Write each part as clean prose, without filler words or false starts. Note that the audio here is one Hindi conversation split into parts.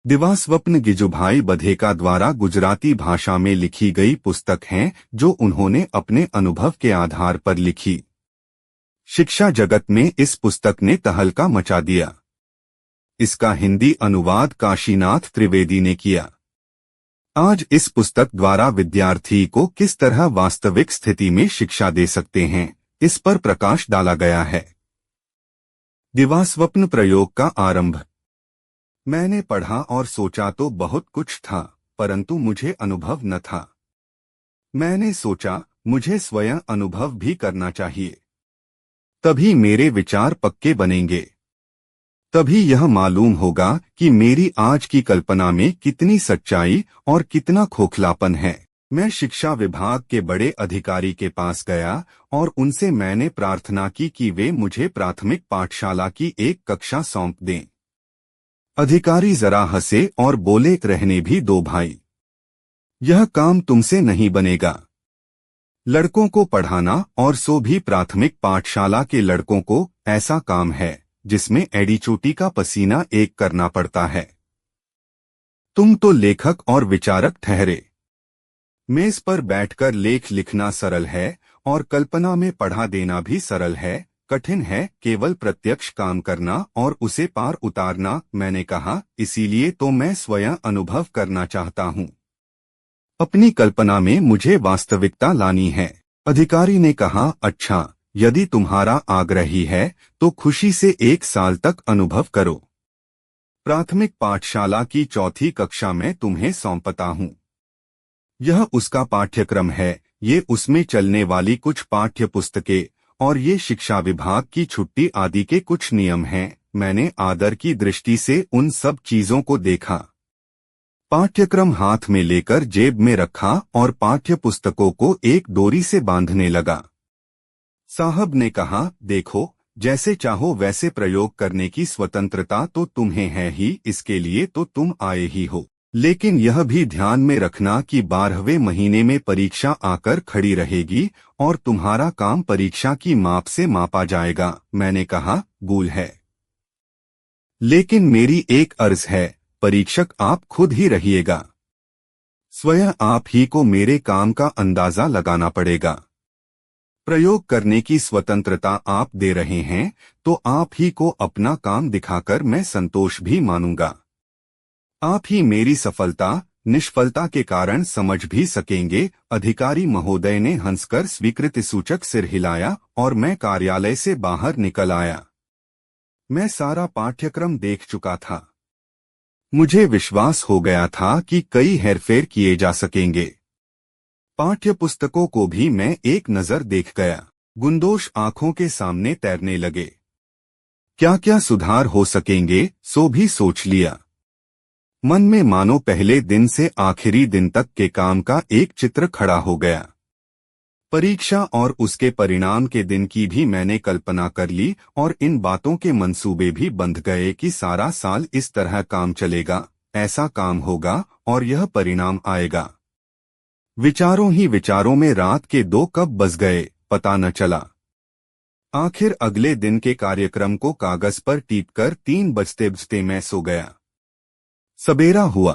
दिवास्वप्न गिजुभाई बधेका द्वारा गुजराती भाषा में लिखी गई पुस्तक है जो उन्होंने अपने अनुभव के आधार पर लिखी। शिक्षा जगत में इस पुस्तक ने तहलका मचा दिया। इसका हिंदी अनुवाद काशीनाथ त्रिवेदी ने किया। आज इस पुस्तक द्वारा विद्यार्थी को किस तरह वास्तविक स्थिति में शिक्षा दे सकते हैं, इस पर प्रकाश डाला गया है। दिवास्वप्न प्रयोग का आरंभ। मैंने पढ़ा और सोचा तो बहुत कुछ था, परंतु मुझे अनुभव न था। मैंने सोचा मुझे स्वयं अनुभव भी करना चाहिए, तभी मेरे विचार पक्के बनेंगे। तभी यह मालूम होगा कि मेरी आज की कल्पना में कितनी सच्चाई और कितना खोखलापन है। मैं शिक्षा विभाग के बड़े अधिकारी के पास गया और उनसे मैंने प्रार्थना की कि वे मुझे प्राथमिक पाठशाला की एक कक्षा सौंप दें। अधिकारी जरा हंसे और बोले, रहने भी दो भाई, यह काम तुमसे नहीं बनेगा। लड़कों को पढ़ाना और सो भी प्राथमिक पाठशाला के लड़कों को ऐसा काम है जिसमें एड़ी चोटी का पसीना एक करना पड़ता है। तुम तो लेखक और विचारक ठहरे। मेज पर बैठकर लेख लिखना सरल है और कल्पना में पढ़ा देना भी सरल है। कठिन है केवल प्रत्यक्ष काम करना और उसे पार उतारना। मैंने कहा, इसीलिए तो मैं स्वयं अनुभव करना चाहता हूँ। अपनी कल्पना में मुझे वास्तविकता लानी है। अधिकारी ने कहा, अच्छा, यदि तुम्हारा आग्रह ही है तो खुशी से 1 साल तक अनुभव करो। प्राथमिक पाठशाला की 4ठी कक्षा में तुम्हें सौंपता हूँ। यह उसका पाठ्यक्रम है, ये उसमें चलने वाली कुछ पाठ्य पुस्तकें और ये शिक्षा विभाग की छुट्टी आदि के कुछ नियम हैं। मैंने आदर की दृष्टि से उन सब चीजों को देखा। पाठ्यक्रम हाथ में लेकर जेब में रखा और पाठ्य पुस्तकों को एक डोरी से बांधने लगा। साहब ने कहा, देखो, जैसे चाहो वैसे प्रयोग करने की स्वतंत्रता तो तुम्हें है ही, इसके लिए तो तुम आए ही हो। लेकिन यह भी ध्यान में रखना कि 12वें महीने में परीक्षा आकर खड़ी रहेगी और तुम्हारा काम परीक्षा की माप से मापा जाएगा। मैंने कहा, गूल है, लेकिन मेरी एक अर्ज है, परीक्षक आप खुद ही रहिएगा। स्वयं आप ही को मेरे काम का अंदाजा लगाना पड़ेगा। प्रयोग करने की स्वतंत्रता आप दे रहे हैं तो आप ही को अपना काम दिखाकर मैं संतोष भी मानूंगा। आप ही मेरी सफलता निष्फलता के कारण समझ भी सकेंगे। अधिकारी महोदय ने हंसकर स्वीकृति सूचक सिर हिलाया और मैं कार्यालय से बाहर निकल आया। मैं सारा पाठ्यक्रम देख चुका था। मुझे विश्वास हो गया था कि कई हेरफेर किए जा सकेंगे। पाठ्य पुस्तकों को भी मैं एक नजर देख गया। गुंदोश आंखों के सामने तैरने लगे। क्या क्या सुधार हो सकेंगे सो भी सोच लिया। मन में मानो पहले दिन से आखिरी दिन तक के काम का एक चित्र खड़ा हो गया। परीक्षा और उसके परिणाम के दिन की भी मैंने कल्पना कर ली और इन बातों के मंसूबे भी बंध गए कि सारा साल इस तरह काम चलेगा, ऐसा काम होगा और यह परिणाम आएगा। विचारों ही विचारों में रात के 2 कब बज गए पता न चला। आखिर अगले दिन के कार्यक्रम को कागज पर टीपकर 3 बजते बजते मैं सो गया। सबेरा हुआ।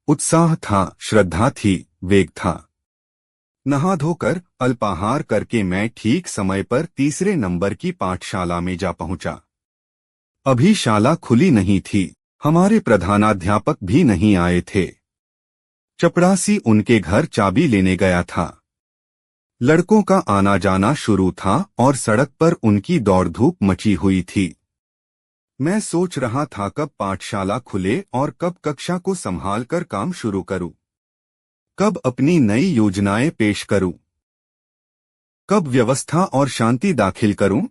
उत्साह था, श्रद्धा थी, वेग था। नहा धोकर अल्पाहार करके मैं ठीक समय पर 3रे नंबर की पाठशाला में जा पहुंचा। अभी शाला खुली नहीं थी। हमारे प्रधानाध्यापक भी नहीं आए थे। चपड़ासी उनके घर चाबी लेने गया था। लड़कों का आना जाना शुरू था और सड़क पर उनकी दौड़ धूप मची हुई थी। मैं सोच रहा था कब पाठशाला खुले और कब कक्षा को संभाल कर काम शुरू करूं, कब अपनी नई योजनाएं पेश करूं, कब व्यवस्था और शांति दाखिल करूं,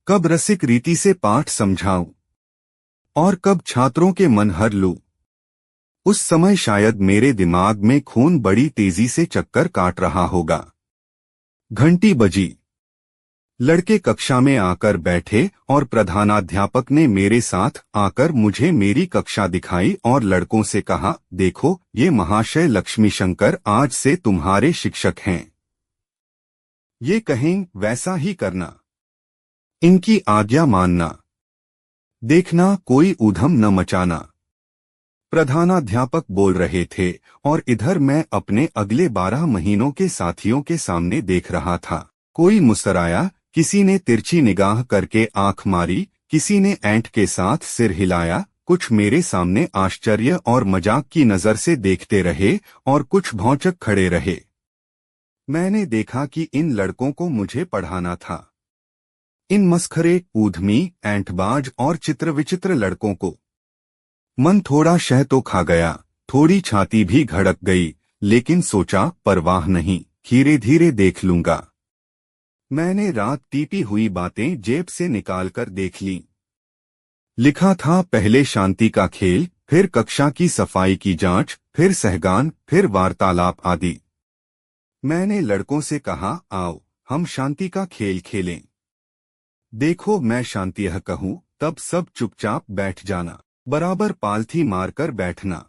कब रसिक रीति से पाठ समझाऊं और कब छात्रों के मन हर लूं। उस समय शायद मेरे दिमाग में खून बड़ी तेजी से चक्कर काट रहा होगा। घंटी बजी। लड़के कक्षा में आकर बैठे और प्रधानाध्यापक ने मेरे साथ आकर मुझे मेरी कक्षा दिखाई और लड़कों से कहा, देखो, ये महाशय लक्ष्मी शंकर आज से तुम्हारे शिक्षक हैं। ये कहें वैसा ही करना, इनकी आज्ञा मानना, देखना कोई ऊधम न मचाना। प्रधानाध्यापक बोल रहे थे और इधर मैं अपने अगले 12 महीनों के साथियों के सामने देख रहा था। कोई मुस्कराया, किसी ने तिरछी निगाह करके आंख मारी, किसी ने ऐंठ के साथ सिर हिलाया, कुछ मेरे सामने आश्चर्य और मजाक की नजर से देखते रहे और कुछ भौंचक खड़े रहे। मैंने देखा कि इन लड़कों को मुझे पढ़ाना था। इन मस्खरे, ऊधमी, ऐंठबाज और चित्रविचित्र लड़कों को। मन थोड़ा शह तो खा गया, थोड़ी छाती भी धड़क गई, लेकिन सोचा परवाह नहीं, धीरे धीरे देख लूंगा। मैंने रात टीपी हुई बातें जेब से निकालकर देख लीं। लिखा था पहले शांति का खेल, फिर कक्षा की सफाई की जांच, फिर सहगान, फिर वार्तालाप आदि। मैंने लड़कों से कहा, आओ हम शांति का खेल खेलें। देखो मैं शांति यह कहूं, तब सब चुपचाप बैठ जाना, बराबर पालथी मारकर बैठना।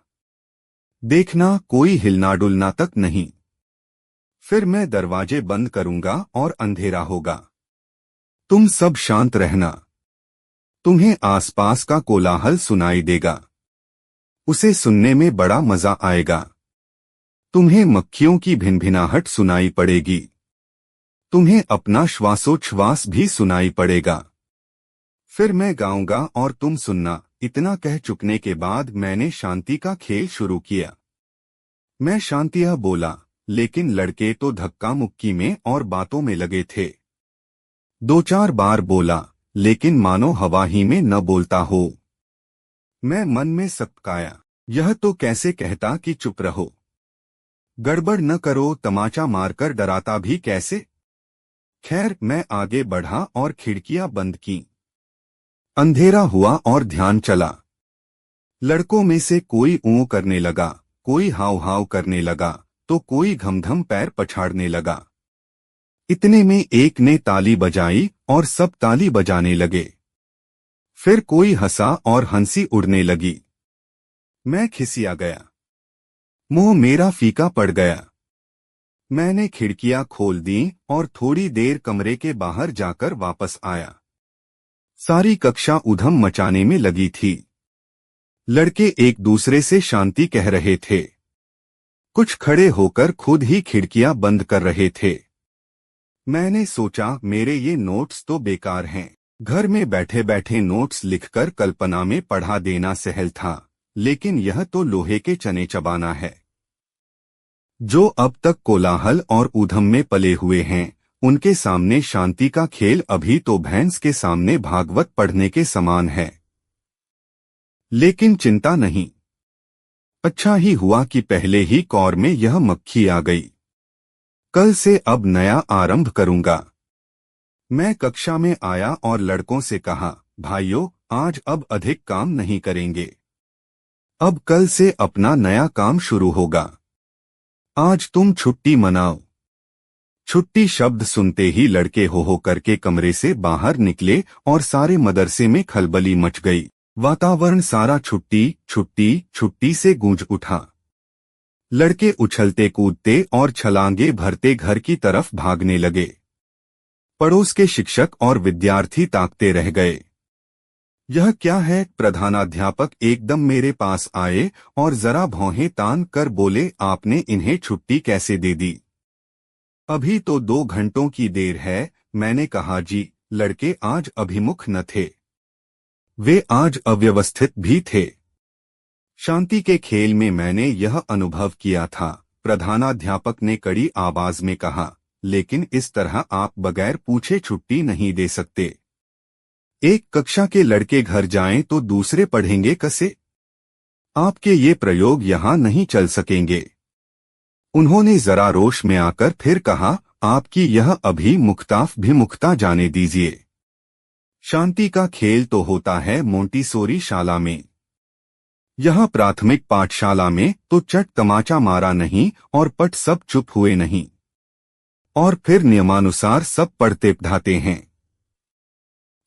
देखना कोई हिलना डुलना तक नहीं। फिर मैं दरवाजे बंद करूंगा और अंधेरा होगा। तुम सब शांत रहना। तुम्हें आसपास का कोलाहल सुनाई देगा, उसे सुनने में बड़ा मजा आएगा। तुम्हें मक्खियों की भिनभिनाहट सुनाई पड़ेगी। तुम्हें अपना श्वासोच्छ्वास भी सुनाई पड़ेगा। फिर मैं गाऊंगा और तुम सुनना। इतना कह चुकने के बाद मैंने शांति का खेल शुरू किया। मैं शांतिया बोला, लेकिन लड़के तो धक्का मुक्की में और बातों में लगे थे। 2-4 बार बोला, लेकिन मानो हवा ही में न बोलता हो। मैं मन में सटकाया, यह तो कैसे कहता कि चुप रहो, गड़बड़ न करो, तमाचा मारकर डराता भी कैसे। खैर मैं आगे बढ़ा और खिड़कियां बंद की। अंधेरा हुआ और ध्यान चला। लड़कों में से कोई ऊँ करने लगा, कोई हाव हाव करने लगा, तो कोई घमघम पैर पछाड़ने लगा। इतने में एक ने ताली बजाई और सब ताली बजाने लगे। फिर कोई हंसा और हंसी उड़ने लगी। मैं खिसिया गया, मुंह मेरा फीका पड़ गया। मैंने खिड़कियां खोल दी और थोड़ी देर कमरे के बाहर जाकर वापस आया। सारी कक्षा उधम मचाने में लगी थी। लड़के एक दूसरे से शांति कह रहे थे। कुछ खड़े होकर खुद ही खिड़कियां बंद कर रहे थे। मैंने सोचा मेरे ये नोट्स तो बेकार हैं। घर में बैठे बैठे नोट्स लिखकर कल्पना में पढ़ा देना सहल था, लेकिन यह तो लोहे के चने चबाना है। जो अब तक कोलाहल और ऊधम में पले हुए हैं, उनके सामने शांति का खेल अभी तो भैंस के सामने भागवत पढ़ने के समान है। लेकिन चिंता नहीं। अच्छा ही हुआ कि पहले ही कौर में यह मक्खी आ गई। कल से अब नया आरंभ करूंगा। मैं कक्षा में आया और लड़कों से कहा, भाइयों आज अब अधिक काम नहीं करेंगे। अब कल से अपना नया काम शुरू होगा। आज तुम छुट्टी मनाओ। छुट्टी शब्द सुनते ही लड़के हो करके कमरे से बाहर निकले और सारे मदरसे में खलबली मच गई। वातावरण सारा छुट्टी छुट्टी छुट्टी से गूंज उठा। लड़के उछलते कूदते और छलांगे भरते घर की तरफ भागने लगे। पड़ोस के शिक्षक और विद्यार्थी ताकते रह गए। यह क्या है? प्रधानाध्यापक एकदम मेरे पास आए और जरा भौहें तान कर बोले, आपने इन्हें छुट्टी कैसे दे दी? अभी तो 2 घंटों की देर है। मैंने कहा, जी लड़के आज अभिमुख न थे, वे आज अव्यवस्थित भी थे। शांति के खेल में मैंने यह अनुभव किया था। प्रधानाध्यापक ने कड़ी आवाज में कहा, लेकिन इस तरह आप बगैर पूछे छुट्टी नहीं दे सकते। एक कक्षा के लड़के घर जाएं तो दूसरे पढ़ेंगे कैसे? आपके ये प्रयोग यहां नहीं चल सकेंगे। उन्होंने जरा रोष में आकर फिर कहा, आपकी यह अभिमुखता जाने दीजिए। शांति का खेल तो होता है मोंटीसोरी शाला में। यह प्राथमिक पाठशाला में तो चट तमाचा मारा नहीं और पट सब चुप हुए नहीं, और फिर नियमानुसार सब पढ़ते पढ़ाते हैं।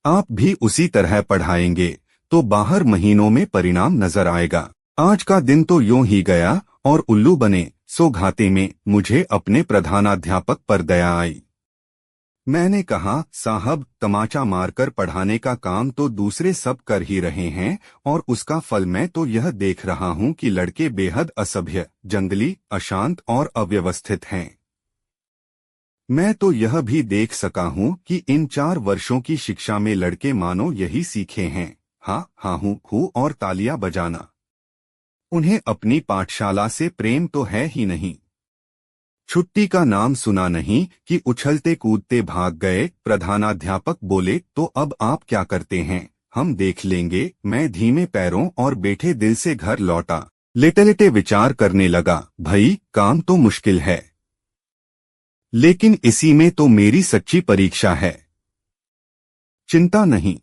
आप भी उसी तरह पढ़ाएंगे तो बाहर महीनों में परिणाम नजर आएगा। आज का दिन तो यूं ही गया और उल्लू बने सो घाते में मुझे अपने प्रधानाध्यापक पर दया आई। मैंने कहा, साहब, तमाचा मारकर पढ़ाने का काम तो दूसरे सब कर ही रहे हैं और उसका फल मैं तो यह देख रहा हूं कि लड़के बेहद असभ्य, जंगली, अशांत और अव्यवस्थित हैं। मैं तो यह भी देख सका हूं कि इन 4 वर्षों की शिक्षा में लड़के मानो यही सीखे हैं, हाँ हाँ हूँ और तालियां बजाना। उन्हें अपनी पाठशाला से प्रेम तो है ही नहीं। छुट्टी का नाम सुना नहीं कि उछलते कूदते भाग गए। प्रधानाध्यापक बोले, तो अब आप क्या करते हैं? हम देख लेंगे। मैं धीमे पैरों और बैठे दिल से घर लौटा। लेटे लेटे विचार करने लगा, भाई काम तो मुश्किल है, लेकिन इसी में तो मेरी सच्ची परीक्षा है। चिंता नहीं,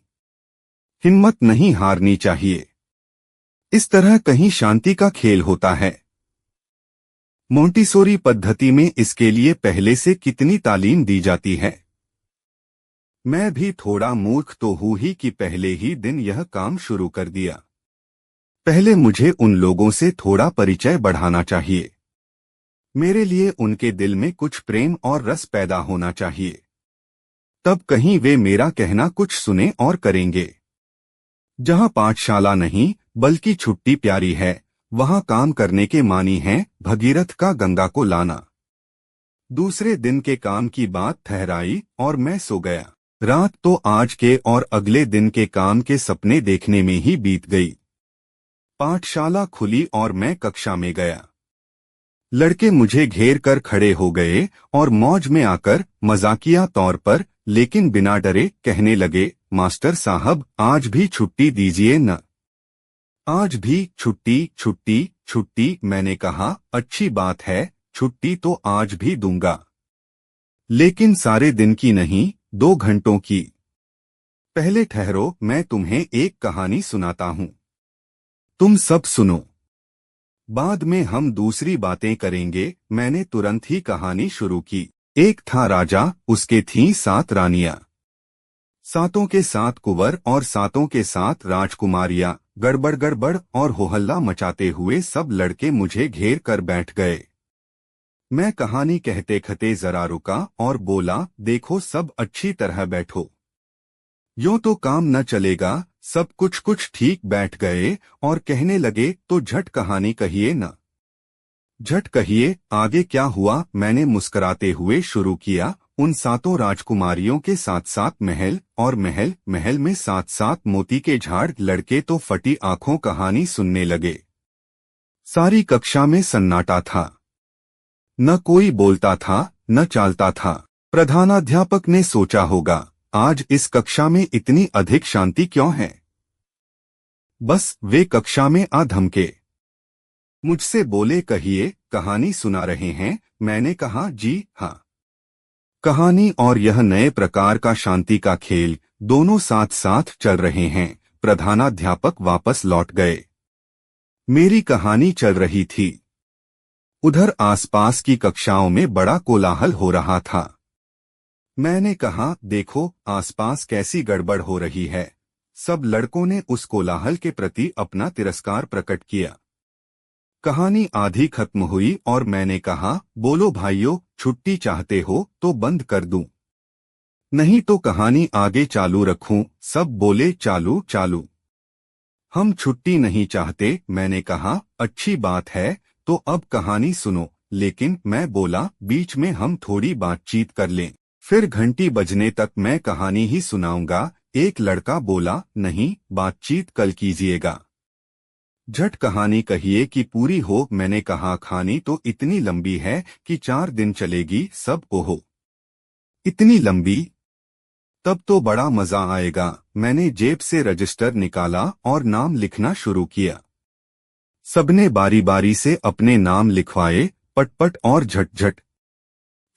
हिम्मत नहीं हारनी चाहिए। इस तरह कहीं शांति का खेल होता है। मोंटीसोरी पद्धति में इसके लिए पहले से कितनी तालीम दी जाती है। मैं भी थोड़ा मूर्ख तो हूं ही कि पहले ही दिन यह काम शुरू कर दिया। पहले मुझे उन लोगों से थोड़ा परिचय बढ़ाना चाहिए। मेरे लिए उनके दिल में कुछ प्रेम और रस पैदा होना चाहिए। तब कहीं वे मेरा कहना कुछ सुने और करेंगे। जहां पाठशाला नहीं बल्कि छुट्टी प्यारी है, वहां काम करने के मानी है भगीरथ का गंगा को लाना। दूसरे दिन के काम की बात ठहराई और मैं सो गया। रात तो आज के और अगले दिन के काम के सपने देखने में ही बीत गई। पाठशाला खुली और मैं कक्षा में गया। लड़के मुझे घेर कर खड़े हो गए और मौज में आकर मजाकिया तौर पर लेकिन बिना डरे कहने लगे, मास्टर साहब, आज भी छुट्टी दीजिए न। आज भी छुट्टी छुट्टी छुट्टी। मैंने कहा, अच्छी बात है, छुट्टी तो आज भी दूंगा, लेकिन सारे दिन की नहीं, 2 घंटों की। पहले ठहरो, मैं तुम्हें एक कहानी सुनाता हूं, तुम सब सुनो। बाद में हम दूसरी बातें करेंगे। मैंने तुरंत ही कहानी शुरू की। एक था राजा, उसके थीं 7 रानियां। 7 के 7 कुंवर और 7 के 7 राजकुमारियां। गड़बड़ गड़बड़ और होहल्ला मचाते हुए सब लड़के मुझे घेर कर बैठ गए। मैं कहानी कहते कहते जरा रुका और बोला, देखो सब अच्छी तरह बैठो, यूं तो काम न चलेगा। सब कुछ ठीक बैठ गए और कहने लगे, तो झट कहानी कहिए न। झट कहिए, आगे क्या हुआ? मैंने मुस्कुराते हुए शुरू किया। उन 7 राजकुमारियों के 7 महल और महल महल में 7 मोती के झाड़। लड़के तो फटी आंखों कहानी सुनने लगे। सारी कक्षा में सन्नाटा था, न कोई बोलता था न चालता था। प्रधानाध्यापक ने सोचा होगा, आज इस कक्षा में इतनी अधिक शांति क्यों है? बस वे कक्षा में आ धमके। मुझसे बोले, कहिए, कहानी सुना रहे हैं? मैंने कहा, जी हाँ। कहानी और यह नए प्रकार का शांति का खेल दोनों साथ साथ चल रहे हैं। प्रधानाध्यापक वापस लौट गए। मेरी कहानी चल रही थी। उधर आसपास की कक्षाओं में बड़ा कोलाहल हो रहा था। मैंने कहा, देखो आसपास कैसी गड़बड़ हो रही है। सब लड़कों ने उस कोलाहल के प्रति अपना तिरस्कार प्रकट किया। कहानी आधी खत्म हुई और मैंने कहा, बोलो भाइयों, छुट्टी चाहते हो तो बंद कर दूं, नहीं तो कहानी आगे चालू रखूं? सब बोले, चालू चालू। हम छुट्टी नहीं चाहते। मैंने कहा, अच्छी बात है, तो अब कहानी सुनो। लेकिन मैं बोला, बीच में हम थोड़ी बातचीत कर लें, फिर घंटी बजने तक मैं कहानी ही सुनाऊंगा। एक लड़का बोला, नहीं, बातचीत कल कीजिएगा। झट कहानी कहिए कि पूरी हो। मैंने कहा, कहानी तो इतनी लंबी है कि 4 दिन चलेगी। सब, ओहो, इतनी लंबी? तब तो बड़ा मजा आएगा। मैंने जेब से रजिस्टर निकाला और नाम लिखना शुरू किया। सबने बारी बारी से अपने नाम लिखवाए, पटपट और झटझट।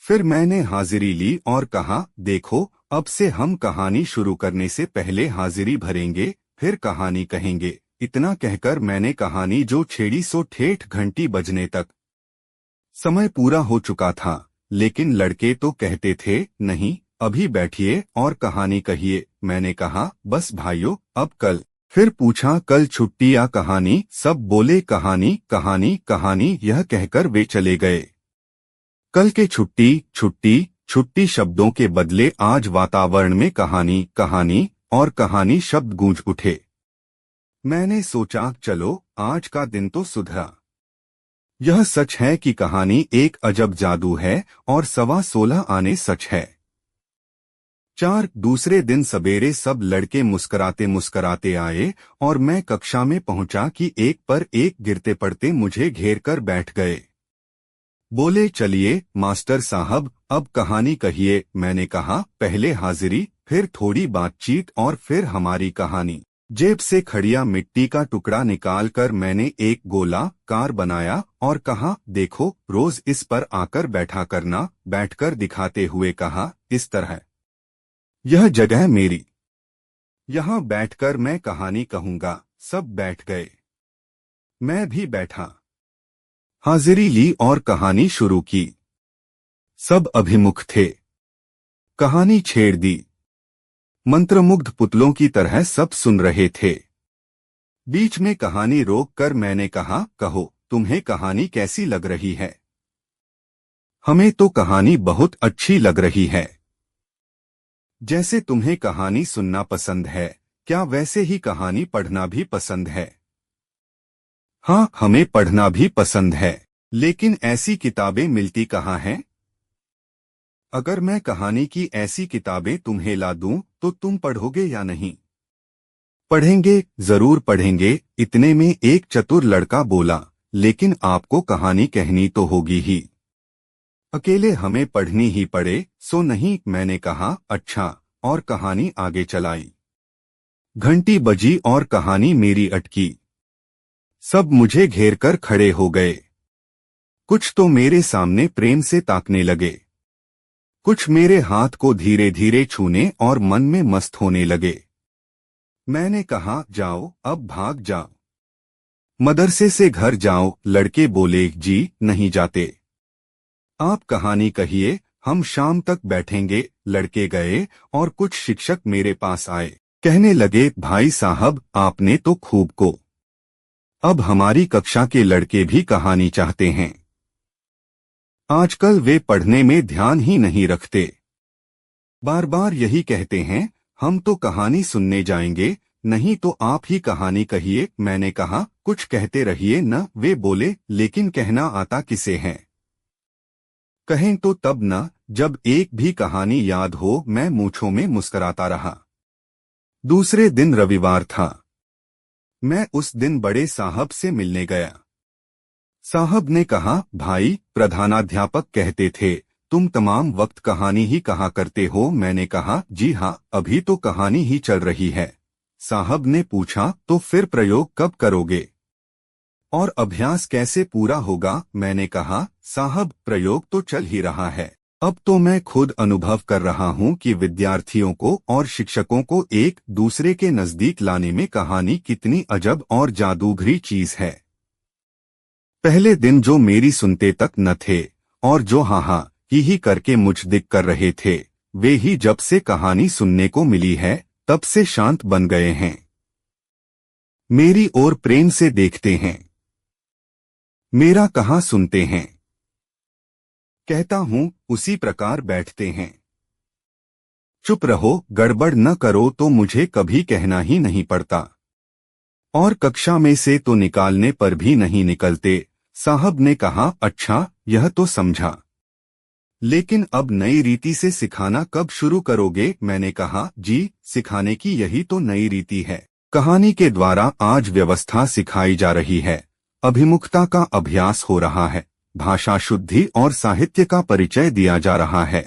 फिर मैंने हाजिरी ली और कहा, देखो, अब से हम कहानी शुरू करने से पहले हाजिरी भरेंगे, फिर कहानी कहेंगे। इतना कहकर मैंने कहानी जो छेड़ी सो ठेठ घंटी बजने तक। समय पूरा हो चुका था, लेकिन लड़के तो कहते थे, नहीं, अभी बैठिए और कहानी कहिए। मैंने कहा, बस भाइयों, अब कल। फिर पूछा, कल छुट्टी या कहानी? सब बोले, कहानी कहानी कहानी। यह कहकर वे चले गए। कल के छुट्टी छुट्टी छुट्टी शब्दों के बदले आज वातावरण में कहानी कहानी और कहानी शब्द गूंज उठे। मैंने सोचा चलो आज का दिन तो सुधरा। यह सच है कि कहानी एक अजब जादू है और 16:15 आने सच है। दूसरे दिन सवेरे सब लड़के मुस्कराते मुस्कराते आए और मैं कक्षा में पहुंचा कि एक पर एक गिरते पड़ते मुझे घेर कर बैठ गए। बोले चलिए मास्टर साहब अब कहानी कहिए। मैंने कहा पहले हाजिरी, फिर थोड़ी बातचीत और फिर हमारी कहानी। जेब से खड़िया मिट्टी का टुकड़ा निकालकर मैंने एक गोला कार बनाया और कहा देखो रोज इस पर आकर बैठा करना। बैठकर दिखाते हुए कहा इस तरह। यह जगह मेरी, यहाँ बैठकर मैं कहानी कहूंगा। सब बैठ गए, मैं भी बैठा। हाजिरी ली और कहानी शुरू की। सब अभिमुख थे, कहानी छेड़ दी। मंत्रमुग्ध पुतलों की तरह सब सुन रहे थे। बीच में कहानी रोक कर मैंने कहा कहो तुम्हें कहानी कैसी लग रही है? हमें तो कहानी बहुत अच्छी लग रही है। जैसे तुम्हें कहानी सुनना पसंद है, क्या वैसे ही कहानी पढ़ना भी पसंद है? हाँ, हमें पढ़ना भी पसंद है, लेकिन ऐसी किताबें मिलती कहाँ हैं? अगर मैं कहानी की ऐसी किताबें तुम्हें ला दूं तो तुम पढ़ोगे या नहीं? पढ़ेंगे, जरूर पढ़ेंगे। इतने में एक चतुर लड़का बोला, लेकिन आपको कहानी कहनी तो होगी ही। अकेले हमें पढ़नी ही पड़े सो नहीं। मैंने कहा अच्छा, और कहानी आगे चलाई। घंटी बजी और कहानी मेरी अटकी। सब मुझे घेर कर खड़े हो गए। कुछ तो मेरे सामने प्रेम से ताकने लगे, कुछ मेरे हाथ को धीरे धीरे छूने और मन में मस्त होने लगे। मैंने कहा जाओ अब भाग जाओ, मदरसे से घर जाओ। लड़के बोले जी नहीं जाते, आप कहानी कहिए, हम शाम तक बैठेंगे। लड़के गए और कुछ शिक्षक मेरे पास आए। कहने लगे भाई साहब आपने तो खूब को। अब हमारी कक्षा के लड़के भी कहानी चाहते हैं। आजकल वे पढ़ने में ध्यान ही नहीं रखते, बार बार यही कहते हैं हम तो कहानी सुनने जाएंगे, नहीं तो आप ही कहानी कहिए। मैंने कहा कुछ कहते रहिए न। वे बोले लेकिन कहना आता किसे है? कहें तो तब न जब एक भी कहानी याद हो। मैं मूंछों में मुस्कराता रहा। दूसरे दिन रविवार था। मैं उस दिन बड़े साहब से मिलने गया। साहब ने कहा भाई प्रधानाध्यापक कहते थे तुम तमाम वक्त कहानी ही कहा करते हो। मैंने कहा जी हाँ, अभी तो कहानी ही चल रही है। साहब ने पूछा तो फिर प्रयोग कब करोगे और अभ्यास कैसे पूरा होगा? मैंने कहा साहब प्रयोग तो चल ही रहा है। अब तो मैं खुद अनुभव कर रहा हूँ कि विद्यार्थियों को और शिक्षकों को एक दूसरे के नजदीक लाने में कहानी कितनी अजब और जादूगरी चीज है। पहले दिन जो मेरी सुनते तक न थे और जो हाँ ही करके मुझ दिख कर रहे थे, वे ही जब से कहानी सुनने को मिली है तब से शांत बन गए हैं। मेरी ओर प्रेम से देखते हैं, मेरा कहाँ सुनते हैं। कहता हूँ उसी प्रकार बैठते हैं। चुप रहो, गड़बड़ न करो तो मुझे कभी कहना ही नहीं पड़ता, और कक्षा में से तो निकालने पर भी नहीं निकलते। साहब ने कहा अच्छा, यह तो समझा, लेकिन अब नई रीति से सिखाना कब शुरू करोगे? मैंने कहा जी सिखाने की यही तो नई रीति है। कहानी के द्वारा आज व्यवस्था सिखाई जा रही है, अभिमुखता का अभ्यास हो रहा है, भाषा शुद्धि और साहित्य का परिचय दिया जा रहा है।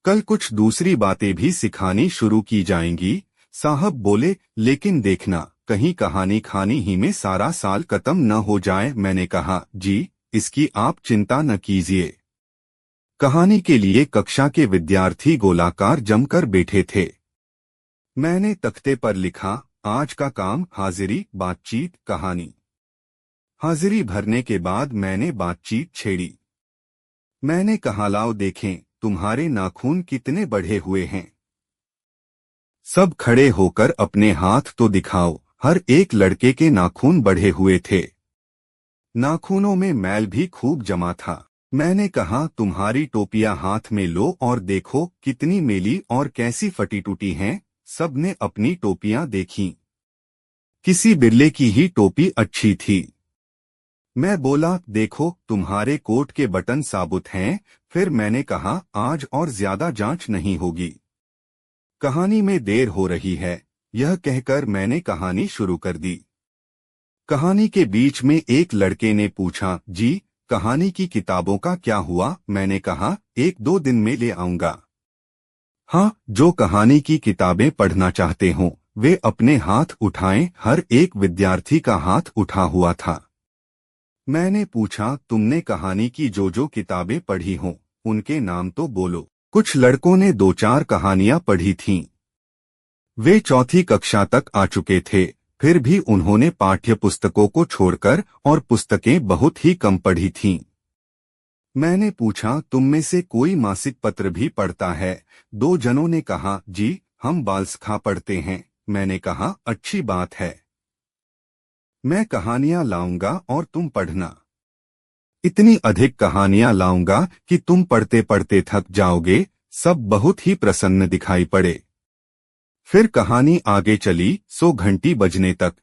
कल कुछ दूसरी बातें भी सिखानी शुरू की जाएंगी। साहब बोले लेकिन देखना कहीं कहानी खानी ही में सारा साल खत्म न हो जाए। मैंने कहा जी इसकी आप चिंता न कीजिए। कहानी के लिए कक्षा के विद्यार्थी गोलाकार जमकर बैठे थे। मैंने तख्ते पर लिखा आज का काम हाजिरी, बातचीत, कहानी। हाजिरी भरने के बाद मैंने बातचीत छेड़ी। मैंने कहा लाओ देखें तुम्हारे नाखून कितने बढ़े हुए हैं। सब खड़े होकर अपने हाथ तो दिखाओ। हर एक लड़के के नाखून बढ़े हुए थे, नाखूनों में मैल भी खूब जमा था। मैंने कहा, तुम्हारी टोपियां हाथ में लो और देखो कितनी मेली और कैसी फटी टूटी हैं। सबने अपनी टोपियां देखीं। किसी बिरले की ही टोपी अच्छी थी। मैं बोला, देखो तुम्हारे कोट के बटन साबुत हैं। फिर मैंने कहा, आज और ज्यादा जांच नहीं होगी, कहानी में देर हो रही है। यह कहकर मैंने कहानी शुरू कर दी। कहानी के बीच में एक लड़के ने पूछा, जी कहानी की किताबों का क्या हुआ? मैंने कहा, 1-2 दिन में ले आऊंगा। हाँ, जो कहानी की किताबें पढ़ना चाहते हों वे अपने हाथ उठाएं। हर एक विद्यार्थी का हाथ उठा हुआ था। मैंने पूछा, तुमने कहानी की जो किताबें पढ़ी हों उनके नाम तो बोलो। कुछ लड़कों ने 2-4 कहानियां पढ़ी थीं। वे 4ठी कक्षा तक आ चुके थे, फिर भी उन्होंने पाठ्य पुस्तकों को छोड़कर और पुस्तकें बहुत ही कम पढ़ी थीं। मैंने पूछा, तुम में से कोई मासिक पत्र भी पढ़ता है? 2 जनों ने कहा, जी हम बालसखा पढ़ते हैं। मैंने कहा, अच्छी बात है। मैं कहानियां लाऊंगा और तुम पढ़ना। इतनी अधिक कहानियां लाऊंगा कि तुम पढ़ते पढ़ते थक जाओगे। सब बहुत ही प्रसन्न दिखाई पड़े। फिर कहानी आगे चली, सो घंटी बजने तक।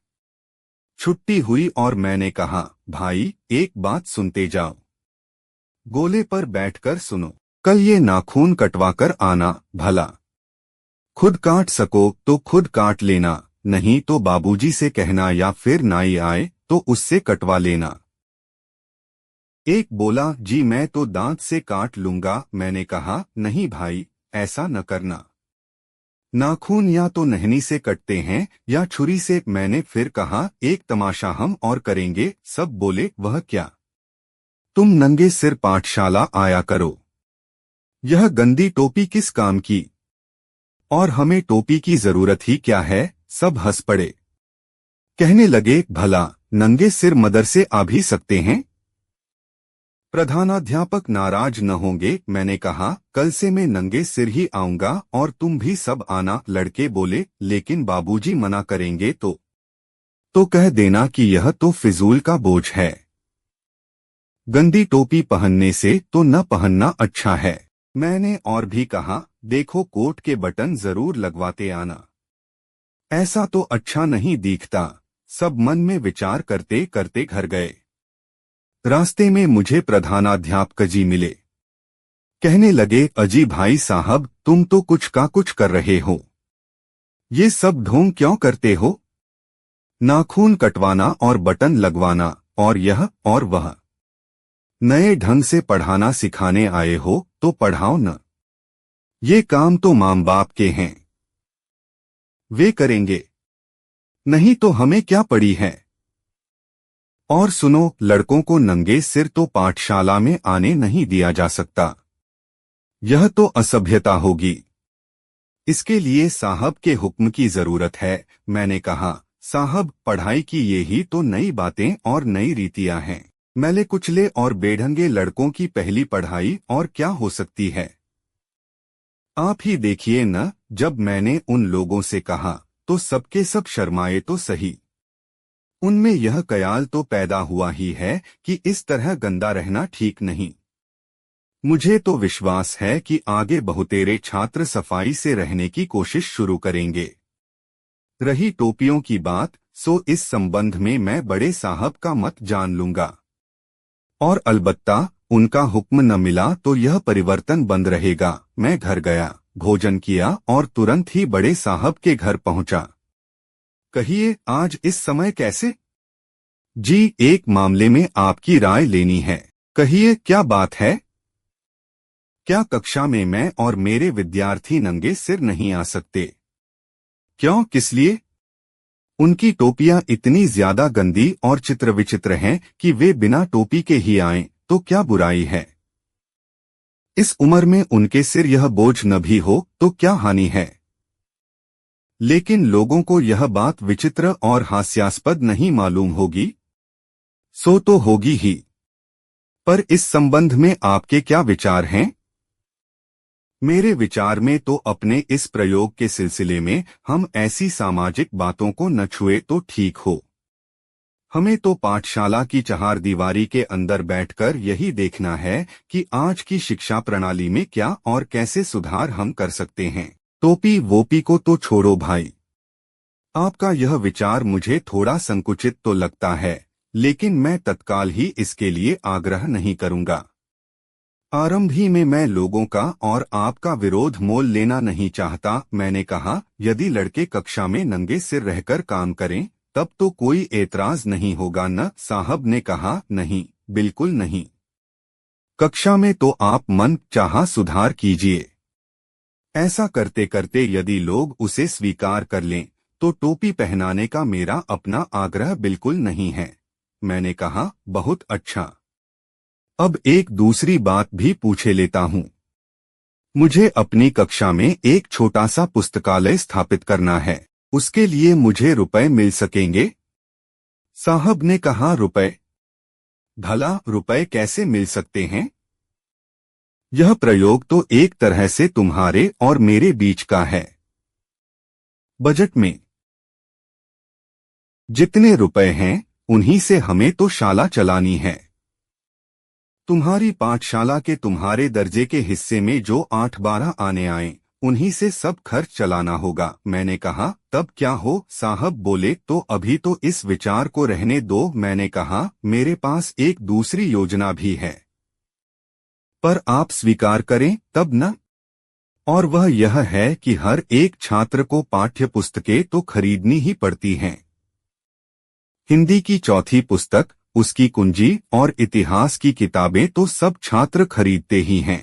छुट्टी हुई और मैंने कहा, भाई एक बात सुनते जाओ। गोले पर बैठकर सुनो। कल ये नाखून कटवाकर आना भला। खुद काट सको तो खुद काट लेना, नहीं तो बाबूजी से कहना या फिर नाई आए तो उससे कटवा लेना। एक बोला, जी मैं तो दांत से काट लूंगा। मैंने कहा, नहीं भाई ऐसा न करना। नाखून या तो नहनी से कटते हैं या छुरी से। मैंने फिर कहा, एक तमाशा हम और करेंगे। सब बोले, वह क्या? तुम नंगे सिर पाठशाला आया करो। यह गंदी टोपी किस काम की? और हमें टोपी की जरूरत ही क्या है? सब हंस पड़े। कहने लगे, भला नंगे सिर मदरसे आ भी सकते हैं? प्रधानाध्यापक नाराज न होंगे। मैंने कहा, कल से मैं नंगे सिर ही आऊंगा और तुम भी सब आना। लड़के बोले, लेकिन बाबूजी मना करेंगे तो कह देना कि यह तो फिजूल का बोझ है। गंदी टोपी पहनने से तो न पहनना अच्छा है। मैंने और भी कहा, देखो कोट के बटन जरूर लगवाते आना, ऐसा तो अच्छा नहीं दिखता। सब मन में विचार करते करते घर गए। रास्ते में मुझे प्रधानाध्यापक जी मिले। कहने लगे, अजी भाई साहब तुम तो कुछ का कुछ कर रहे हो। ये सब ढोंग क्यों करते हो? नाखून कटवाना और बटन लगवाना और यह और वह। नए ढंग से पढ़ाना सिखाने आए हो तो पढ़ाओ न। ये काम तो माँ बाप के हैं, वे करेंगे, नहीं तो हमें क्या पड़ी है। और सुनो, लड़कों को नंगे सिर तो पाठशाला में आने नहीं दिया जा सकता। यह तो असभ्यता होगी। इसके लिए साहब के हुक्म की जरूरत है। मैंने कहा, साहब पढ़ाई की ये ही तो नई बातें और नई रीतियां हैं। मैले कुचले और बेढंगे लड़कों की पहली पढ़ाई और क्या हो सकती है? आप ही देखिए न। जब मैंने उन लोगों से कहा तो सबके सब शर्माए तो सही। उनमें यह ख्याल तो पैदा हुआ ही है कि इस तरह गंदा रहना ठीक नहीं। मुझे तो विश्वास है कि आगे बहुतेरे छात्र सफाई से रहने की कोशिश शुरू करेंगे। रही टोपियों की बात, सो इस संबंध में मैं बड़े साहब का मत जान लूंगा। और अलबत्ता उनका हुक्म न मिला तो यह परिवर्तन बंद रहेगा। मैं घर गया, भोजन किया और तुरंत ही बड़े साहब के घर पहुंचा। कहिए, आज इस समय कैसे? जी, एक मामले में आपकी राय लेनी है। कहिए, क्या बात है? क्या कक्षा में मैं और मेरे विद्यार्थी नंगे सिर नहीं आ सकते? क्यों, किस लिए? उनकी टोपियां इतनी ज्यादा गंदी और चित्र विचित्र हैं कि वे बिना टोपी के ही आएं तो क्या बुराई है? इस उम्र में उनके सिर यह बोझ न भी हो तो क्या हानि है? लेकिन लोगों को यह बात विचित्र और हास्यास्पद नहीं मालूम होगी। सो तो होगी ही। पर इस संबंध में आपके क्या विचार हैं? मेरे विचार में तो अपने इस प्रयोग के सिलसिले में हम ऐसी सामाजिक बातों को न छुए तो ठीक हो। हमें तो पाठशाला की चहारदीवारी के अंदर बैठकर यही देखना है कि आज की शिक्षा प्रणाली में क्या और कैसे सुधार हम कर सकते हैं। टोपी वोपी को तो छोड़ो भाई। आपका यह विचार मुझे थोड़ा संकुचित तो लगता है, लेकिन मैं तत्काल ही इसके लिए आग्रह नहीं करूंगा। आरंभ ही में मैं लोगों का और आपका विरोध मोल लेना नहीं चाहता। मैंने कहा, यदि लड़के कक्षा में नंगे सिर रहकर काम करें तब तो कोई एतराज नहीं होगा न? साहब ने कहा, नहीं, बिल्कुल नहीं। कक्षा में तो आप मन चाहा सुधार कीजिए। ऐसा करते करते यदि लोग उसे स्वीकार कर लें तो टोपी पहनाने का मेरा अपना आग्रह बिल्कुल नहीं है। मैंने कहा, बहुत अच्छा। अब एक दूसरी बात भी पूछे लेता हूँ। मुझे अपनी कक्षा में एक छोटा सा पुस्तकालय स्थापित करना है। उसके लिए मुझे रुपए मिल सकेंगे? साहब ने कहा, रुपए? भला रुपए कैसे मिल सकते हैं? यह प्रयोग तो एक तरह से तुम्हारे और मेरे बीच का है। बजट में जितने रुपए हैं उन्हीं से हमें तो शाला चलानी है। तुम्हारी पाठशाला के तुम्हारे दर्जे के हिस्से में जो 8-12 आने आए उन्हीं से सब खर्च चलाना होगा। मैंने कहा, तब क्या हो? साहब बोले, तो अभी तो इस विचार को रहने दो। मैंने कहा, मेरे पास एक दूसरी योजना भी है, पर आप स्वीकार करें तब न। और वह यह है कि हर एक छात्र को पाठ्य पुस्तकें तो खरीदनी ही पड़ती हैं। हिंदी की चौथी पुस्तक, उसकी कुंजी और इतिहास की किताबें तो सब छात्र खरीदते ही हैं।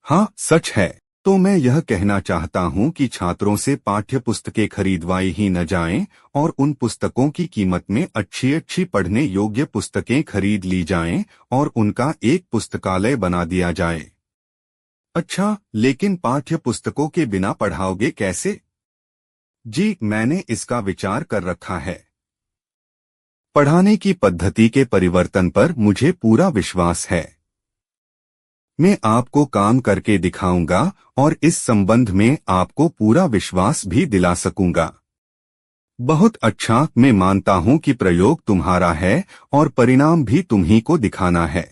हाँ, सच है। तो मैं यह कहना चाहता हूँ कि छात्रों से पाठ्य पुस्तकें खरीदवाई ही न जाएं और उन पुस्तकों की कीमत में अच्छी अच्छी पढ़ने योग्य पुस्तकें खरीद ली जाएं और उनका एक पुस्तकालय बना दिया जाए। अच्छा, लेकिन पाठ्य पुस्तकों के बिना पढ़ाओगे कैसे? जी, मैंने इसका विचार कर रखा है। पढ़ाने की पद्धति के परिवर्तन पर मुझे पूरा विश्वास है। मैं आपको काम करके दिखाऊंगा और इस संबंध में आपको पूरा विश्वास भी दिला सकूंगा। बहुत अच्छा, मैं मानता हूं कि प्रयोग तुम्हारा है और परिणाम भी तुम्ही को दिखाना है,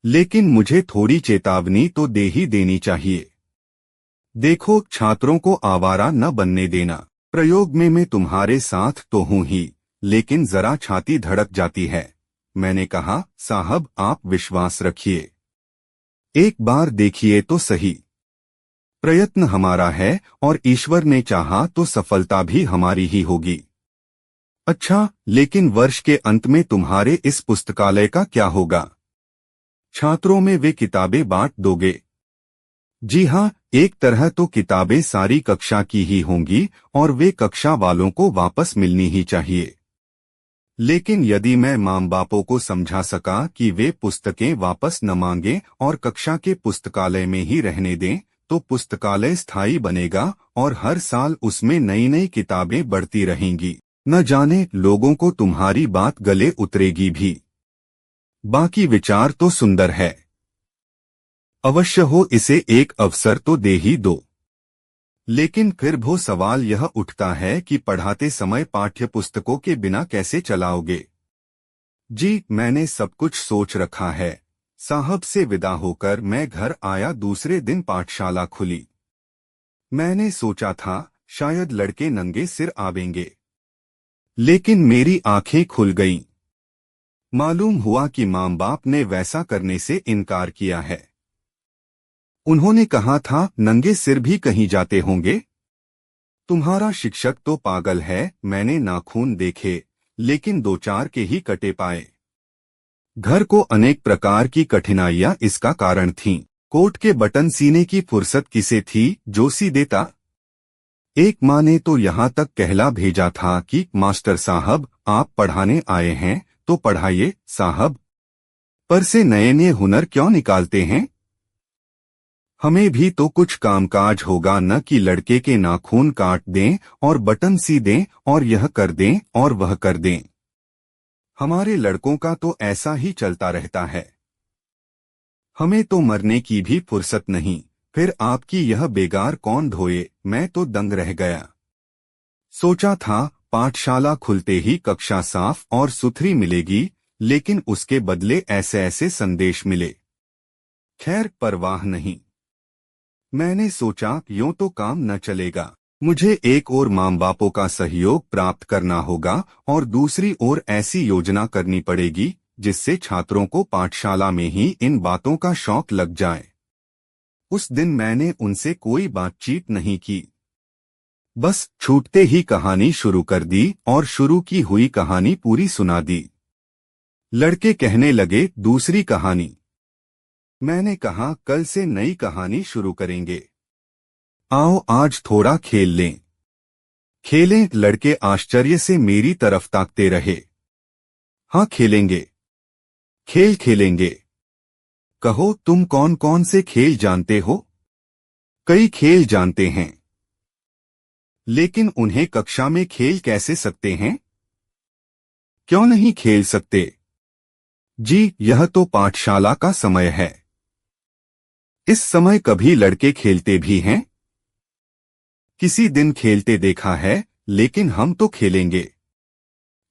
लेकिन मुझे थोड़ी चेतावनी तो दे ही देनी चाहिए। देखो, छात्रों को आवारा न बनने देना। प्रयोग में मैं तुम्हारे साथ तो हूं ही, लेकिन जरा छाती धड़क जाती है। मैंने कहा, साहब आप विश्वास रखिए, एक बार देखिए तो सही। प्रयत्न हमारा है और ईश्वर ने चाहा तो सफलता भी हमारी ही होगी। अच्छा, लेकिन वर्ष के अंत में तुम्हारे इस पुस्तकालय का क्या होगा? छात्रों में वे किताबें बांट दोगे? जी हाँ, एक तरह तो किताबें सारी कक्षा की ही होंगी और वे कक्षा वालों को वापस मिलनी ही चाहिए। लेकिन यदि मैं माँ बापों को समझा सका कि वे पुस्तकें वापस न मांगें और कक्षा के पुस्तकालय में ही रहने दें, तो पुस्तकालय स्थायी बनेगा और हर साल उसमें नई नई किताबें बढ़ती रहेंगी। न जाने लोगों को तुम्हारी बात गले उतरेगी भी। बाकी विचार तो सुंदर है। अवश्य हो, इसे एक अवसर तो दे ही दो। लेकिन फिर वो सवाल यह उठता है कि पढ़ाते समय पाठ्य पुस्तकों के बिना कैसे चलाओगे? जी, मैंने सब कुछ सोच रखा है। साहब से विदा होकर मैं घर आया। दूसरे दिन पाठशाला खुली। मैंने सोचा था शायद लड़के नंगे सिर आवेंगे, लेकिन मेरी आंखें खुल गईं। मालूम हुआ कि माँ बाप ने वैसा करने से इनकार किया है। उन्होंने कहा था, नंगे सिर भी कहीं जाते होंगे? तुम्हारा शिक्षक तो पागल है। मैंने नाखून देखे, लेकिन 2-4 के ही कटे पाए। घर को अनेक प्रकार की कठिनाइयां इसका कारण थीं। कोट के बटन सीने की फुर्सत किसे थी जो सी देता? एक माँ ने तो यहाँ तक कहला भेजा था कि मास्टर साहब, आप पढ़ाने आए हैं तो पढ़ाइए साहब, पर से नए नए हुनर क्यों निकालते हैं? हमें भी तो कुछ कामकाज होगा, न कि लड़के के नाखून काट दें और बटन सी दें और यह कर दें और वह कर दें। हमारे लड़कों का तो ऐसा ही चलता रहता है। हमें तो मरने की भी फुर्सत नहीं। फिर आपकी यह बेगार कौन धोए? मैं तो दंग रह गया। सोचा था पाठशाला खुलते ही कक्षा साफ और सुथरी मिलेगी, लेकिन उसके बदले ऐसे ऐसे संदेश मिले। खैर, परवाह नहीं। मैंने सोचा यूं तो काम न चलेगा। मुझे एक ओर माँ बापों का सहयोग प्राप्त करना होगा और दूसरी ओर ऐसी योजना करनी पड़ेगी जिससे छात्रों को पाठशाला में ही इन बातों का शौक लग जाए। उस दिन मैंने उनसे कोई बातचीत नहीं की, बस छूटते ही कहानी शुरू कर दी और शुरू की हुई कहानी पूरी सुना दी। लड़के कहने लगे, दूसरी कहानी। मैंने कहा, कल से नई कहानी शुरू करेंगे। आओ आज थोड़ा खेल लें। खेलें? लड़के आश्चर्य से मेरी तरफ ताकते रहे। हाँ खेलेंगे। खेल खेलेंगे। कहो, तुम कौन कौन से खेल जानते हो? कई खेल जानते हैं, लेकिन उन्हें कक्षा में खेल कैसे सकते हैं? क्यों नहीं खेल सकते? जी, यह तो पाठशाला का समय है। इस समय कभी लड़के खेलते भी हैं? किसी दिन खेलते देखा है, लेकिन हम तो खेलेंगे।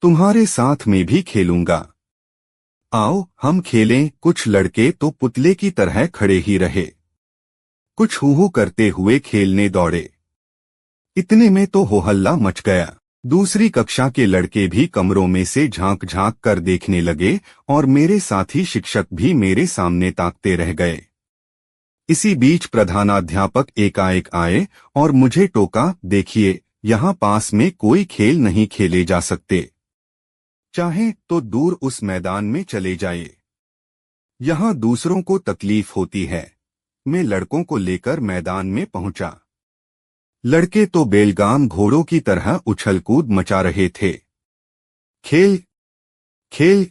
तुम्हारे साथ में भी खेलूंगा। आओ हम खेलें। कुछ लड़के तो पुतले की तरह खड़े ही रहे, कुछ हूहू करते हुए खेलने दौड़े। इतने में तो हो हल्ला मच गया। दूसरी कक्षा के लड़के भी कमरों में से झांक झांक कर देखने लगे और मेरे साथी शिक्षक भी मेरे सामने ताकते रह गए। इसी बीच प्रधानाध्यापक एकाएक आए और मुझे टोका, देखिए, यहाँ पास में कोई खेल नहीं खेले जा सकते। चाहे तो दूर उस मैदान में चले जाइए। यहाँ दूसरों को तकलीफ होती है। मैं लड़कों को लेकर मैदान में पहुंचा। लड़के तो बेलगाम घोड़ों की तरह उछल-कूद मचा रहे थे। खेल खेल।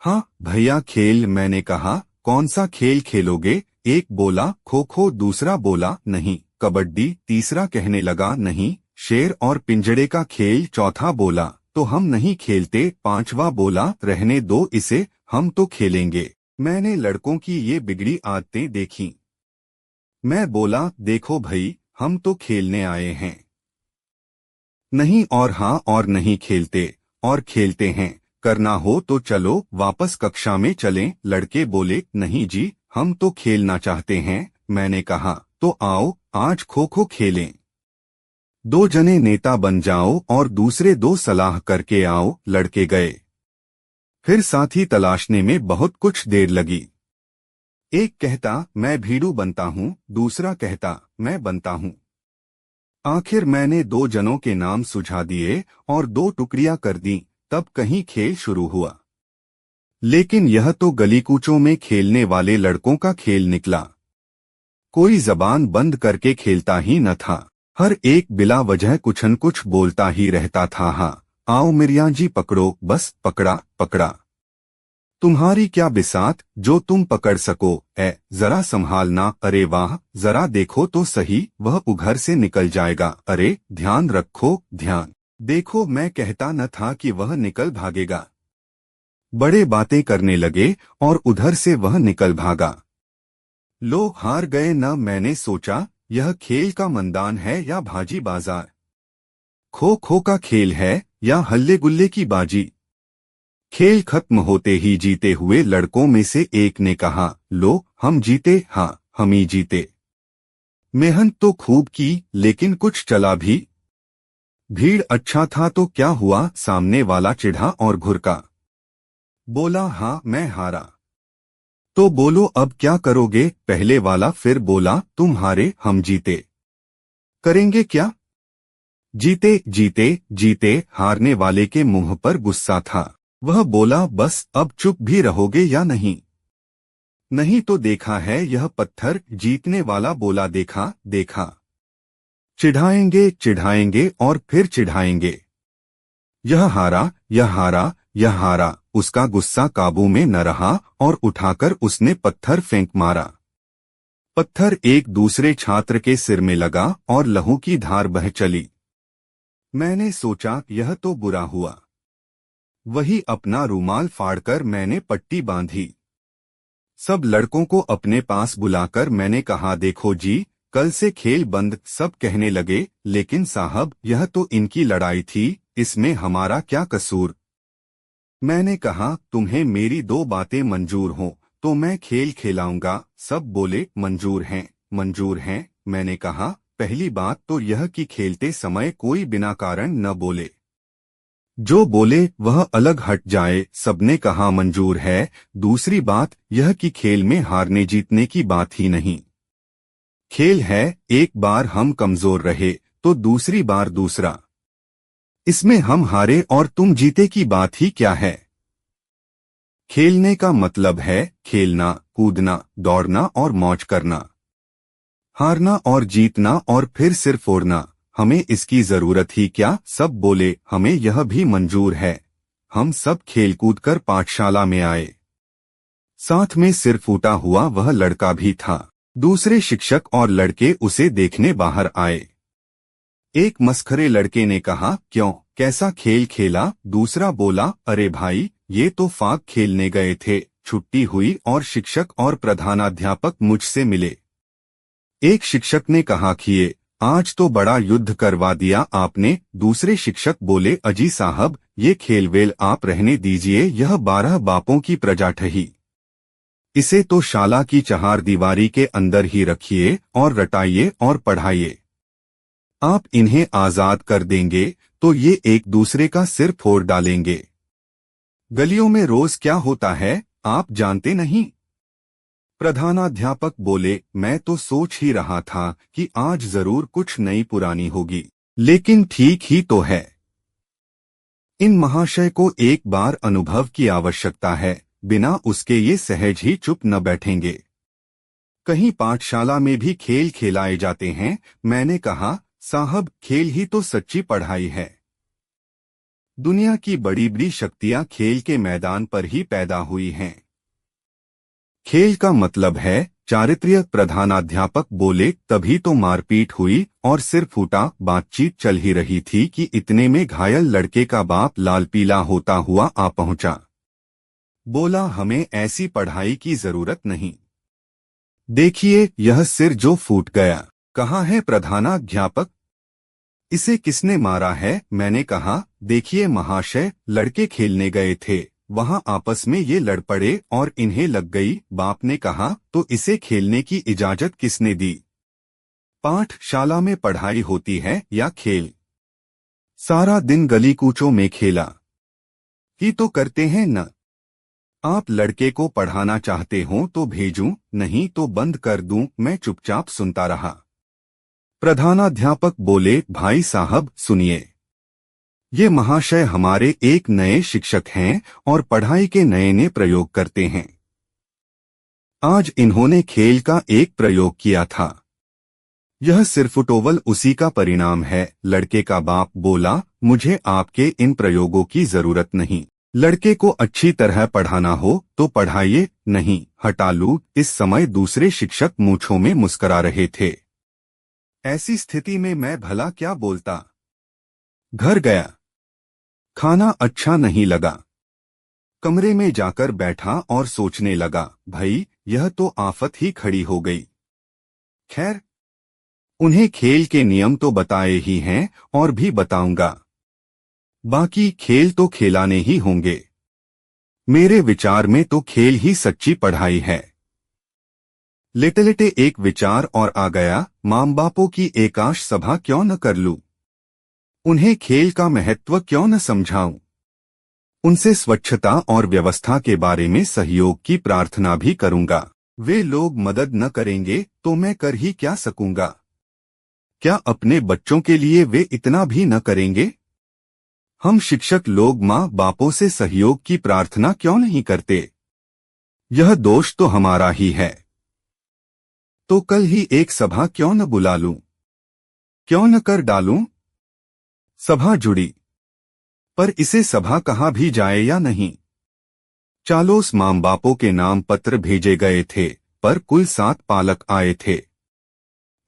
हाँ भैया खेल। मैंने कहा, कौन सा खेल खेलोगे? एक बोला खो खो, दूसरा बोला नहीं कबड्डी, तीसरा कहने लगा नहीं शेर और पिंजड़े का खेल, चौथा बोला तो हम नहीं खेलते, पांचवा बोला रहने दो इसे, हम तो खेलेंगे। मैंने लड़कों की ये बिगड़ी आदतें देखी। मैं बोला, देखो भई, हम तो खेलने आए हैं। नहीं और हाँ और नहीं खेलते और खेलते हैं। करना हो तो चलो वापस कक्षा में चलें। लड़के बोले, नहीं जी, हम तो खेलना चाहते हैं। मैंने कहा, तो आओ आज खो खो खेलें। दो जने नेता बन जाओ और दूसरे दो सलाह करके आओ। लड़के गए। फिर साथी तलाशने में बहुत कुछ देर लगी। एक कहता, मैं भीड़ू बनता हूँ, दूसरा कहता, मैं बनता हूँ। आखिर मैंने दो जनों के नाम सुझा दिए और दो टुकड़ियां कर दी। तब कहीं खेल शुरू हुआ, लेकिन यह तो गली कूचों में खेलने वाले लड़कों का खेल निकला। कोई जबान बंद करके खेलता ही न था। हर एक बिला वजह कुछ न कुछ बोलता ही रहता था। हाँ आओ मियां जी पकड़ो, बस पकड़ा पकड़ा। तुम्हारी क्या बिसात, जो तुम पकड़ सको। जरा संभालना। अरे वाह, जरा देखो तो सही, वह उघर से निकल जाएगा। अरे ध्यान रखो, ध्यान। देखो, मैं कहता न था कि वह निकल भागेगा। बड़े बातें करने लगे और उधर से वह निकल भागा। लो हार गए न। मैंने सोचा, यह खेल का मैदान है या भाजी बाजार, खो खो का खेल है या हल्ले गुल्ले की बाजी। खेल खत्म होते ही जीते हुए लड़कों में से एक ने कहा, लो हम जीते। हाँ हम ही जीते। मेहनत तो खूब की, लेकिन कुछ चला भी। भीड़ अच्छा था तो क्या हुआ, सामने वाला चिढ़ा और घुरका। बोला, हाँ मैं हारा। तो बोलो अब क्या करोगे। पहले वाला फिर बोला, तुम हारे हम जीते। करेंगे क्या। जीते जीते जीते। हारने वाले के मुंह पर गुस्सा था। वह बोला, बस अब चुप भी रहोगे या नहीं। नहीं तो देखा है यह पत्थर। जीतने वाला बोला, देखा देखा। चिढ़ाएंगे चिढ़ाएंगे और फिर चिढ़ाएंगे। यह हारा यह हारा यह हारा। उसका गुस्सा काबू में न रहा और उठाकर उसने पत्थर फेंक मारा। पत्थर एक दूसरे छात्र के सिर में लगा और लहू की धार बह चली। मैंने सोचा, यह तो बुरा हुआ। वही अपना रूमाल फाड़कर मैंने पट्टी बांधी। सब लड़कों को अपने पास बुलाकर मैंने कहा, देखो जी, कल से खेल बंद। सब कहने लगे, लेकिन साहब यह तो इनकी लड़ाई थी, इसमें हमारा क्या कसूर। मैंने कहा, तुम्हें मेरी 2 बातें मंजूर हों तो मैं खेल खेलाऊंगा। सब बोले, मंजूर हैं, मंजूर हैं। मैंने कहा, पहली बात तो यह कि खेलते समय कोई बिना कारण न बोले। जो बोले वह अलग हट जाए। सबने कहा, मंजूर है। दूसरी बात यह कि खेल में हारने जीतने की बात ही नहीं। खेल है, एक बार हम कमजोर रहे तो दूसरी बार दूसरा। इसमें हम हारे और तुम जीते की बात ही क्या है। खेलने का मतलब है खेलना, कूदना, दौड़ना और मौज करना। हारना और जीतना और फिर सिर फोड़ना, हमें इसकी जरूरत ही क्या। सब बोले, हमें यह भी मंजूर है। हम सब खेलकूद कर पाठशाला में आए। साथ में सिर फूटा हुआ वह लड़का भी था। दूसरे शिक्षक और लड़के उसे देखने बाहर आए। एक मस्खरे लड़के ने कहा, क्यों, कैसा खेल खेला। दूसरा बोला, अरे भाई, ये तो फाग खेलने गए थे, छुट्टी हुई और शिक्षक और प्रधानाध्यापक मुझसे मिले। एक शिक्षक ने कहा, किए, आज तो बड़ा युद्ध करवा दिया आपने। दूसरे शिक्षक बोले, अजी साहब, ये खेलवेल आप रहने दीजिए, यह 12 बापों की प्रजा ठही। इसे तो शाला की चहार दीवारी के अंदर ही रखिए और रटाइए और पढ़ाइए। आप इन्हें आजाद कर देंगे तो ये एक दूसरे का सिर फोड़ डालेंगे। गलियों में रोज क्या होता है, आप जानते नहीं। प्रधानाध्यापक बोले, मैं तो सोच ही रहा था कि आज जरूर कुछ नई पुरानी होगी, लेकिन ठीक ही तो है। इन महाशय को एक बार अनुभव की आवश्यकता है, बिना उसके ये सहज ही चुप न बैठेंगे। कहीं पाठशाला में भी खेल खेलाए जाते हैं। मैंने कहा, साहब, खेल ही तो सच्ची पढ़ाई है। दुनिया की बड़ी बड़ी शक्तियां खेल के मैदान पर ही पैदा हुई हैं। खेल का मतलब है चारित्र्य। प्रधानाध्यापक बोले, तभी तो मारपीट हुई और सिर फूटा। बातचीत चल ही रही थी कि इतने में घायल लड़के का बाप लाल पीला होता हुआ आ पहुंचा। बोला, हमें ऐसी पढ़ाई की जरूरत नहीं। देखिए, यह सिर जो फूट गया। कहाँ है प्रधानाध्यापक, इसे किसने मारा है। मैंने कहा, देखिए महाशय, लड़के खेलने गए थे, वहां आपस में ये लड़ पड़े और इन्हें लग गई। बाप ने कहा, तो इसे खेलने की इजाजत किसने दी। पाठशाला में पढ़ाई होती है या खेल। सारा दिन गली कूचों में खेला ही तो करते हैं न। आप लड़के को पढ़ाना चाहते हो तो भेजूं, नहीं तो बंद कर दूं। मैं चुपचाप सुनता रहा। प्रधानाध्यापक बोले, भाई साहब सुनिए, ये महाशय हमारे एक नए शिक्षक हैं और पढ़ाई के नए नए प्रयोग करते हैं। आज इन्होंने खेल का एक प्रयोग किया था। यह सिर्फ टोवल उसी का परिणाम है। लड़के का बाप बोला, मुझे आपके इन प्रयोगों की जरूरत नहीं। लड़के को अच्छी तरह पढ़ाना हो तो पढ़ाइए, नहीं हटा लूं। इस समय दूसरे शिक्षक मूंछों में मुस्करा रहे थे। ऐसी स्थिति में मैं भला क्या बोलता। घर गया, खाना अच्छा नहीं लगा। कमरे में जाकर बैठा और सोचने लगा, भाई यह तो आफत ही खड़ी हो गई। खैर, उन्हें खेल के नियम तो बताए ही हैं और भी बताऊंगा। बाकी खेल तो खिलाने ही होंगे। मेरे विचार में तो खेल ही सच्ची पढ़ाई है। लेटे लेटे एक विचार और आ गया, माँ बापों की एकाश सभा क्यों न कर लूं। उन्हें खेल का महत्व क्यों न समझाऊं। उनसे स्वच्छता और व्यवस्था के बारे में सहयोग की प्रार्थना भी करूंगा। वे लोग मदद न करेंगे तो मैं कर ही क्या सकूंगा। क्या अपने बच्चों के लिए वे इतना भी न करेंगे। हम शिक्षक लोग माँ बापों से सहयोग की प्रार्थना क्यों नहीं करते। यह दोष तो हमारा ही है। तो कल ही एक सभा क्यों न बुला लूं, क्यों न कर डालूं। सभा जुड़ी, पर इसे सभा कहा भी जाए या नहीं। चालोस माँ बापों के नाम पत्र भेजे गए थे, पर कुल 7 पालक आए थे।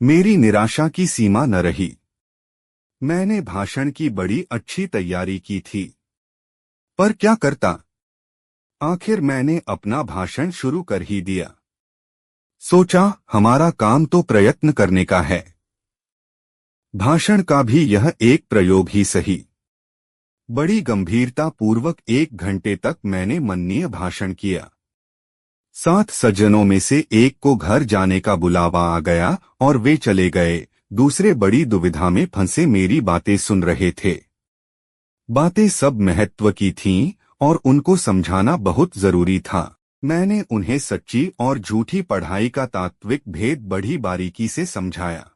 मेरी निराशा की सीमा न रही। मैंने भाषण की बड़ी अच्छी तैयारी की थी, पर क्या करता। आखिर मैंने अपना भाषण शुरू कर ही दिया। सोचा, हमारा काम तो प्रयत्न करने का है। भाषण का भी यह एक प्रयोग ही सही। बड़ी गंभीरता पूर्वक 1 घंटे तक मैंने मननीय भाषण किया। 7 सज्जनों में से एक को घर जाने का बुलावा आ गया और वे चले गए। दूसरे बड़ी दुविधा में फंसे मेरी बातें सुन रहे थे। बातें सब महत्व की थीं और उनको समझाना बहुत जरूरी था। मैंने उन्हें सच्ची और झूठी पढ़ाई का तात्विक भेद बड़ी बारीकी से समझाया।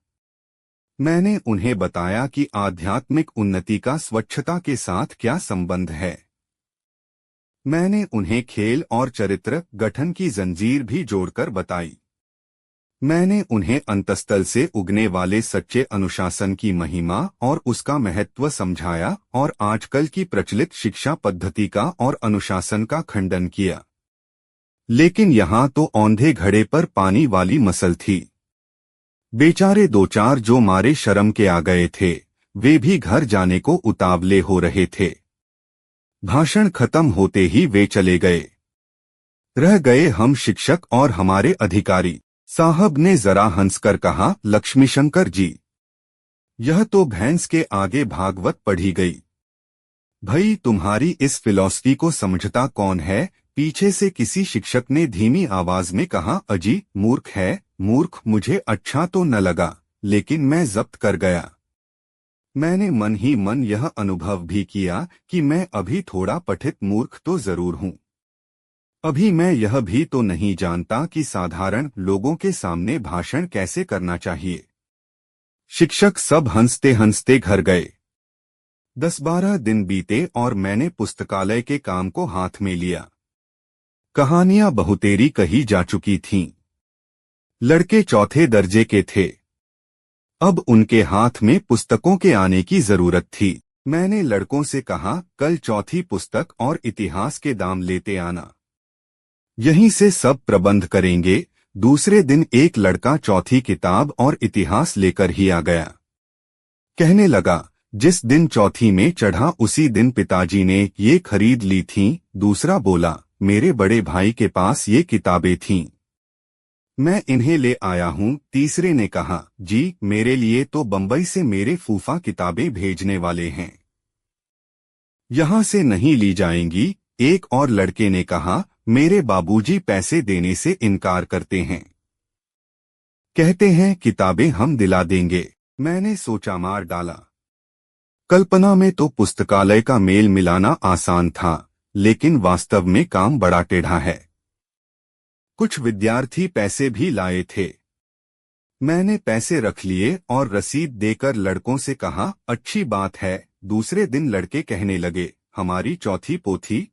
मैंने उन्हें बताया कि आध्यात्मिक उन्नति का स्वच्छता के साथ क्या संबंध है। मैंने उन्हें खेल और चरित्र गठन की जंजीर भी जोड़कर बताई। मैंने उन्हें अंतस्तल से उगने वाले सच्चे अनुशासन की महिमा और उसका महत्व समझाया और आजकल की प्रचलित शिक्षा पद्धति का और अनुशासन का खंडन किया। लेकिन यहाँ तो औंधे घड़े पर पानी वाली मसल थी। बेचारे 2-4 जो मारे शर्म के आ गए थे, वे भी घर जाने को उतावले हो रहे थे। भाषण खत्म होते ही वे चले गए। रह गए हम शिक्षक और हमारे अधिकारी। साहब ने जरा हंसकर कहा, लक्ष्मीशंकर जी, यह तो भैंस के आगे भागवत पढ़ी गई। भई तुम्हारी इस फिलॉसफी को समझता कौन है? पीछे से किसी शिक्षक ने धीमी आवाज में कहा, अजी मूर्ख है। मूर्ख मुझे अच्छा तो न लगा, लेकिन मैं जब्त कर गया। मैंने मन ही मन यह अनुभव भी किया कि मैं अभी थोड़ा पठित मूर्ख तो जरूर हूँ। अभी मैं यह भी तो नहीं जानता कि साधारण लोगों के सामने भाषण कैसे करना चाहिए। शिक्षक सब हंसते हंसते घर गए। 10-12 दिन बीते और मैंने पुस्तकालय के काम को हाथ में लिया। कहानियां बहुतेरी कही जा चुकी थीं। लड़के 4थे दर्जे के थे। अब उनके हाथ में पुस्तकों के आने की जरूरत थी। मैंने लड़कों से कहा, कल 4थी पुस्तक और इतिहास के दाम लेते आना। यहीं से सब प्रबंध करेंगे। दूसरे दिन एक लड़का 4थी किताब और इतिहास लेकर ही आ गया। कहने लगा, जिस दिन 4थी में चढ़ा उसी दिन पिताजी ने ये खरीद ली थीं। दूसरा बोला, मेरे बड़े भाई के पास ये किताबें थीं, मैं इन्हें ले आया हूँ। तीसरे ने कहा, जी मेरे लिए तो बंबई से मेरे फूफा किताबें भेजने वाले हैं, यहाँ से नहीं ली जाएंगी। एक और लड़के ने कहा, मेरे बाबूजी पैसे देने से इनकार करते हैं, कहते हैं किताबें हम दिला देंगे। मैंने सोचा मार डाला। कल्पना में तो पुस्तकालय का मेल मिलाना आसान था, लेकिन वास्तव में काम बड़ा टेढ़ा है। कुछ विद्यार्थी पैसे भी लाए थे। मैंने पैसे रख लिए और रसीद देकर लड़कों से कहा, अच्छी बात है। दूसरे दिन लड़के कहने लगे, हमारी 4थी पोथी,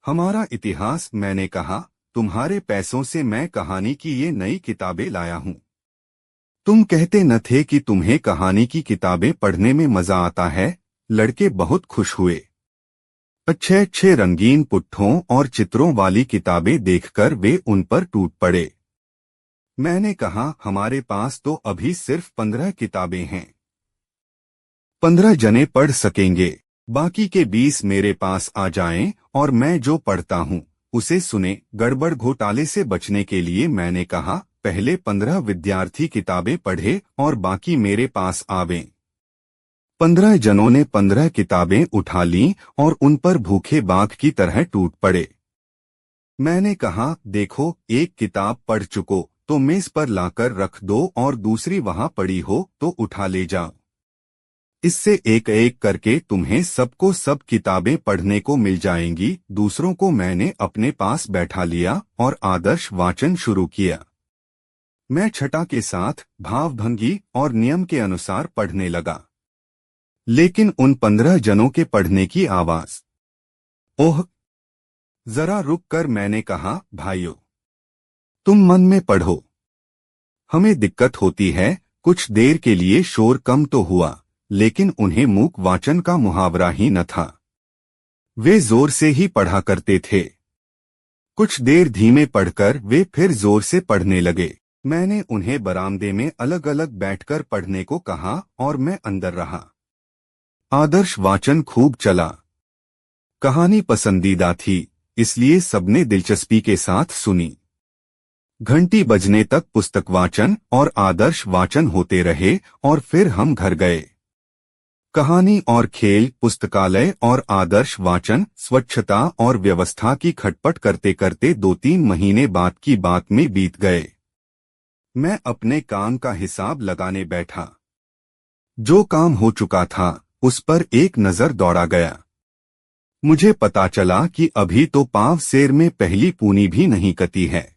हमारा इतिहास। मैंने कहा, तुम्हारे पैसों से मैं कहानी की ये नई किताबें लाया हूँ। तुम कहते न थे कि तुम्हें कहानी की किताबें पढ़ने में मजा आता है। लड़के बहुत खुश हुए। अच्छे अच्छे रंगीन पुट्ठों और चित्रों वाली किताबें देखकर वे उन पर टूट पड़े। मैंने कहा, हमारे पास तो अभी सिर्फ 15 किताबें हैं। 15 जने पढ़ सकेंगे। बाकी के 20 मेरे पास आ जाएं और मैं जो पढ़ता हूँ उसे सुने। गड़बड़ घोटाले से बचने के लिए मैंने कहा, पहले 15 विद्यार्थी किताबें पढ़े और बाकी मेरे पास आवें। 15 जनों ने 15 किताबें उठा लीं और उन पर भूखे बाघ की तरह टूट पड़े। मैंने कहा, देखो, एक किताब पढ़ चुको तो मेज पर लाकर रख दो और दूसरी वहां पड़ी हो तो उठा ले जाओ। इससे एक एक करके तुम्हें सबको सब किताबें पढ़ने को मिल जाएंगी। दूसरों को मैंने अपने पास बैठा लिया और आदर्श वाचन शुरू किया। मैं छटा के साथ भावभंगी और नियम के अनुसार पढ़ने लगा, लेकिन उन 15 जनों के पढ़ने की आवाज, ओह! जरा रुक कर मैंने कहा, भाइयों, तुम मन में पढ़ो, हमें दिक्कत होती है। कुछ देर के लिए शोर कम तो हुआ, लेकिन उन्हें मूक वाचन का मुहावरा ही न था। वे जोर से ही पढ़ा करते थे। कुछ देर धीमे पढ़कर वे फिर जोर से पढ़ने लगे। मैंने उन्हें बरामदे में अलग अलग बैठकर पढ़ने को कहा और मैं अंदर रहा। आदर्श वाचन खूब चला। कहानी पसंदीदा थी, इसलिए सबने दिलचस्पी के साथ सुनी। घंटी बजने तक पुस्तक वाचन और आदर्श वाचन होते रहे और फिर हम घर गए। कहानी और खेल, पुस्तकालय और आदर्श वाचन, स्वच्छता और व्यवस्था की खटपट करते करते 2-3 महीने बाद की बात में बीत गए। मैं अपने काम का हिसाब लगाने बैठा। जो काम हो चुका था उस पर एक नजर दौड़ा गया। मुझे पता चला कि अभी तो पांव सेर में पहली पूनी भी नहीं कती है।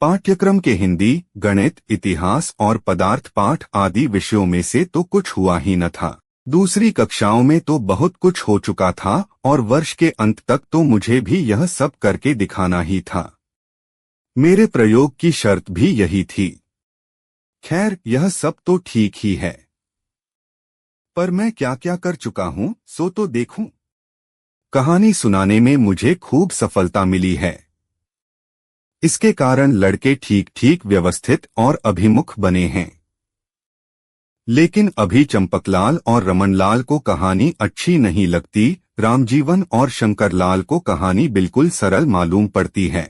पाठ्यक्रम के हिंदी, गणित, इतिहास और पदार्थ पाठ आदि विषयों में से तो कुछ हुआ ही न था। दूसरी कक्षाओं में तो बहुत कुछ हो चुका था और वर्ष के अंत तक तो मुझे भी यह सब करके दिखाना ही था। मेरे प्रयोग की शर्त भी यही थी। खैर, यह सब तो ठीक ही है, पर मैं क्या क्या कर चुका हूं सो तो देखूं। कहानी सुनाने में मुझे खूब सफलता मिली है। इसके कारण लड़के ठीक ठीक व्यवस्थित और अभिमुख बने हैं। लेकिन अभी चंपकलाल और रमनलाल को कहानी अच्छी नहीं लगती। रामजीवन और शंकरलाल को कहानी बिल्कुल सरल मालूम पड़ती है।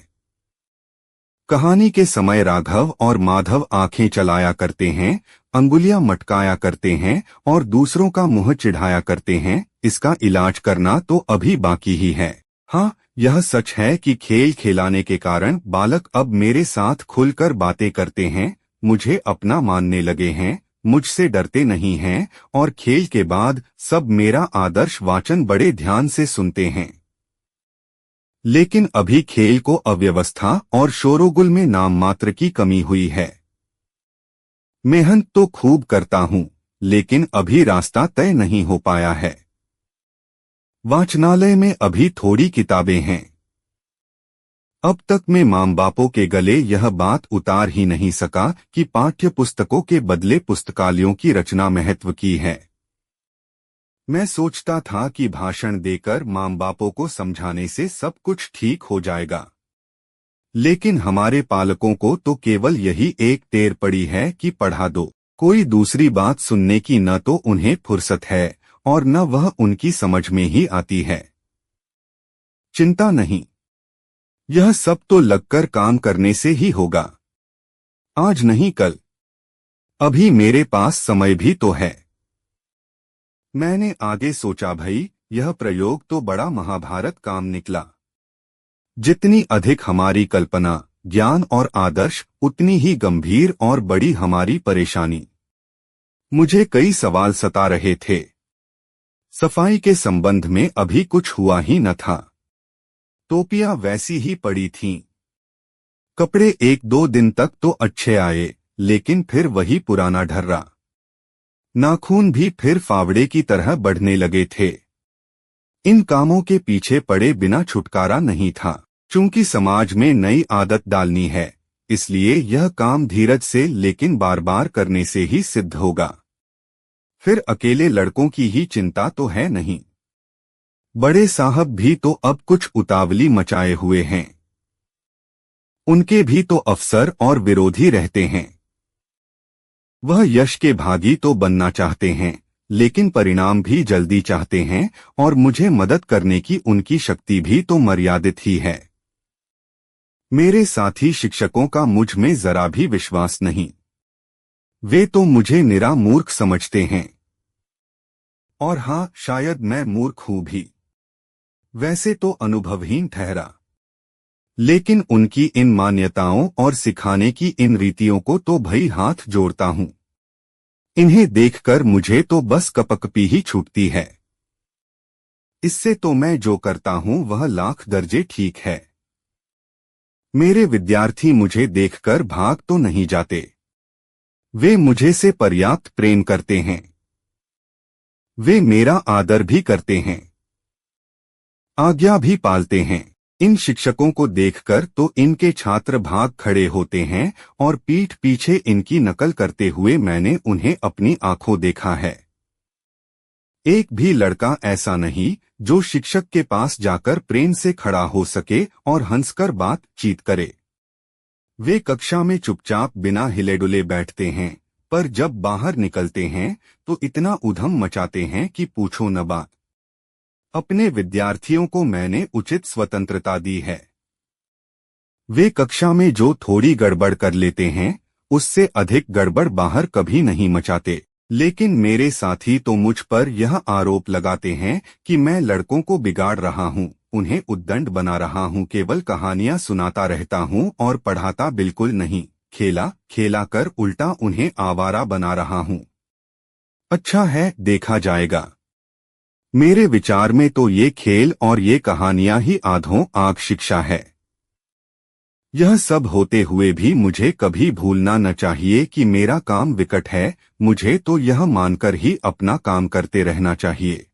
कहानी के समय राघव और माधव आंखें चलाया करते हैं, अंगुलियां मटकाया करते हैं और दूसरों का मुंह चिढ़ाया करते हैं। इसका इलाज करना तो अभी बाकी ही है। हाँ, यह सच है कि खेल खिलाने के कारण बालक अब मेरे साथ खुलकर बातें करते हैं, मुझे अपना मानने लगे हैं, मुझसे डरते नहीं हैं और खेल के बाद सब मेरा आदर्श वाचन बड़े ध्यान से सुनते हैं। लेकिन अभी खेल को अव्यवस्था और शोरोगुल में नाम मात्र की कमी हुई है। मेहनत तो खूब करता हूं, लेकिन अभी रास्ता तय नहीं हो पाया है। वाचनालय में अभी थोड़ी किताबें हैं। अब तक मैं मां बापों के गले यह बात उतार ही नहीं सका कि पाठ्य पुस्तकों के बदले पुस्तकालयों की रचना महत्व की है। मैं सोचता था कि भाषण देकर मां बापों को समझाने से सब कुछ ठीक हो जाएगा, लेकिन हमारे पालकों को तो केवल यही एक टेर पड़ी है कि पढ़ा दो। कोई दूसरी बात सुनने की न तो उन्हें फुर्सत है और न वह उनकी समझ में ही आती है। चिंता नहीं, यह सब तो लगकर काम करने से ही होगा। आज नहीं कल। अभी मेरे पास समय भी तो है। मैंने आगे सोचा, भाई यह प्रयोग तो बड़ा महाभारत काम निकला। जितनी अधिक हमारी कल्पना, ज्ञान और आदर्श, उतनी ही गंभीर और बड़ी हमारी परेशानी। मुझे कई सवाल सता रहे थे। सफाई के संबंध में अभी कुछ हुआ ही न था। टोपियां वैसी ही पड़ी थीं। कपड़े 1-2 दिन तक तो अच्छे आए, लेकिन फिर वही पुराना ढर्रा। नाखून भी फिर फावड़े की तरह बढ़ने लगे थे। इन कामों के पीछे पड़े बिना छुटकारा नहीं था। चूंकि समाज में नई आदत डालनी है, इसलिए यह काम धीरज से लेकिन बार बार करने से ही सिद्ध होगा। फिर अकेले लड़कों की ही चिंता तो है नहीं। बड़े साहब भी तो अब कुछ उतावली मचाए हुए हैं। उनके भी तो अफसर और विरोधी रहते हैं। वह यश के भागी तो बनना चाहते हैं, लेकिन परिणाम भी जल्दी चाहते हैं और मुझे मदद करने की उनकी शक्ति भी तो मर्यादित ही है। मेरे साथी शिक्षकों का मुझ में जरा भी विश्वास नहीं। वे तो मुझे निरा मूर्ख समझते हैं। और हाँ, शायद मैं मूर्ख हूं भी। वैसे तो अनुभवहीन ठहरा, लेकिन उनकी इन मान्यताओं और सिखाने की इन रीतियों को तो भई हाथ जोड़ता हूं। इन्हें देखकर मुझे तो बस कपकपी ही छूटती है। इससे तो मैं जो करता हूं वह लाख दर्जे ठीक है। मेरे विद्यार्थी मुझे देखकर भाग तो नहीं जाते। वे मुझे से पर्याप्त प्रेम करते हैं। वे मेरा आदर भी करते हैं, आज्ञा भी पालते हैं। इन शिक्षकों को देखकर तो इनके छात्र भाग खड़े होते हैं और पीठ पीछे इनकी नकल करते हुए मैंने उन्हें अपनी आंखों देखा है। एक भी लड़का ऐसा नहीं जो शिक्षक के पास जाकर प्रेम से खड़ा हो सके और हंसकर बातचीत करे। वे कक्षा में चुपचाप बिना हिले डुले बैठते हैं, पर जब बाहर निकलते हैं तो इतना उधम मचाते हैं कि पूछो न बात। अपने विद्यार्थियों को मैंने उचित स्वतंत्रता दी है। वे कक्षा में जो थोड़ी गड़बड़ कर लेते हैं, उससे अधिक गड़बड़ बाहर कभी नहीं मचाते। लेकिन मेरे साथी तो मुझ पर यह आरोप लगाते हैं कि मैं लड़कों को बिगाड़ रहा हूँ, उन्हें उद्दंड बना रहा हूँ, केवल कहानियां सुनाता रहता हूँ और पढ़ाता बिल्कुल नहीं, खेला खेला कर उल्टा उन्हें आवारा बना रहा हूँ। अच्छा है, देखा जाएगा। मेरे विचार में तो ये खेल और ये कहानियां ही आधों आग शिक्षा है। यह सब होते हुए भी मुझे कभी भूलना न चाहिए कि मेरा काम विकट है, मुझे तो यह मानकर ही अपना काम करते रहना चाहिए।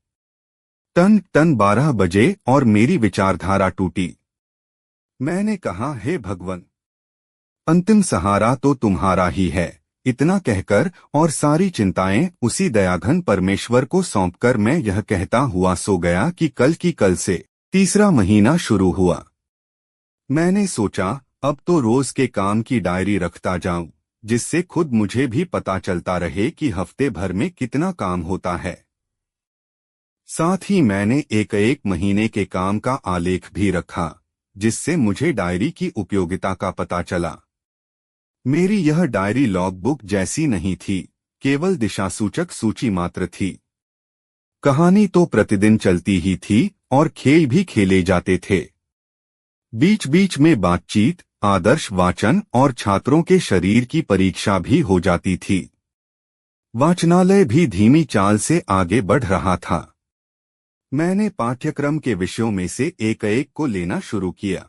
टन टन 12 बजे और मेरी विचारधारा टूटी। मैंने कहा, हे भगवान, अंतिम सहारा तो तुम्हारा ही है। इतना कहकर और सारी चिंताएं उसी दयाघन परमेश्वर को सौंपकर मैं यह कहता हुआ सो गया कि कल की कल से तीसरा महीना शुरू हुआ। मैंने सोचा अब तो रोज के काम की डायरी रखता जाऊं, जिससे खुद मुझे भी पता चलता रहे कि हफ्ते भर में कितना काम होता है। साथ ही मैंने एक एक महीने के काम का आलेख भी रखा, जिससे मुझे डायरी की उपयोगिता का पता चला। मेरी यह डायरी लॉग बुक जैसी नहीं थी, केवल दिशासूचक सूची मात्र थी। कहानी तो प्रतिदिन चलती ही थी और खेल भी खेले जाते थे। बीच बीच में बातचीत, आदर्श वाचन और छात्रों के शरीर की परीक्षा भी हो जाती थी। वाचनालय भी धीमी चाल से आगे बढ़ रहा था। मैंने पाठ्यक्रम के विषयों में से एक एक को लेना शुरू किया।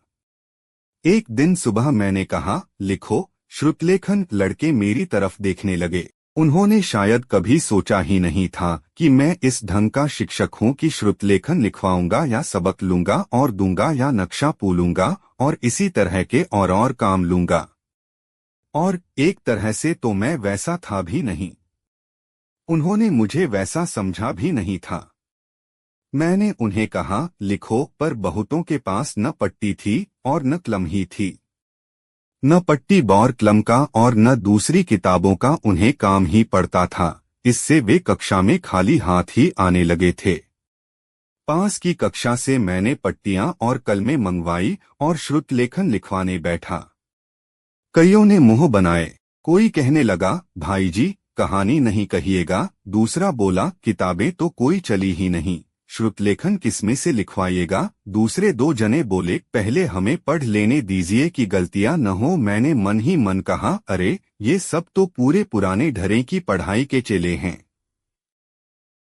एक दिन सुबह मैंने कहा, लिखो श्रुतलेखन। लड़के मेरी तरफ देखने लगे। उन्होंने शायद कभी सोचा ही नहीं था कि मैं इस ढंग का शिक्षक हूँ कि श्रुतलेखन लिखवाऊंगा या सबक लूंगा और दूंगा या नक्शा पूलूंगा और इसी तरह के और काम लूंगा। और एक तरह से तो मैं वैसा था भी नहीं। उन्होंने मुझे वैसा समझा भी नहीं था। मैंने उन्हें कहा, लिखो, पर बहुतों के पास न पट्टी थी और न कलम ही थी। न पट्टी और कलम का और न दूसरी किताबों का उन्हें काम ही पड़ता था। इससे वे कक्षा में खाली हाथ ही आने लगे थे। पास की कक्षा से मैंने पट्टियां और कलमें मंगवाई और श्रुतलेखन लिखवाने बैठा। कईयों ने मुंह बनाए। कोई कहने लगा, भाई जी कहानी नहीं कहिएगा। दूसरा बोला, किताबें तो कोई चली ही नहीं, श्रुतलेखन किसमें से लिखवाइएगा। दूसरे दो जने बोले, पहले हमें पढ़ लेने दीजिए कि गलतियां न हो। मैंने मन ही मन कहा, अरे ये सब तो पूरे पुराने ढरे की पढ़ाई के चेले हैं।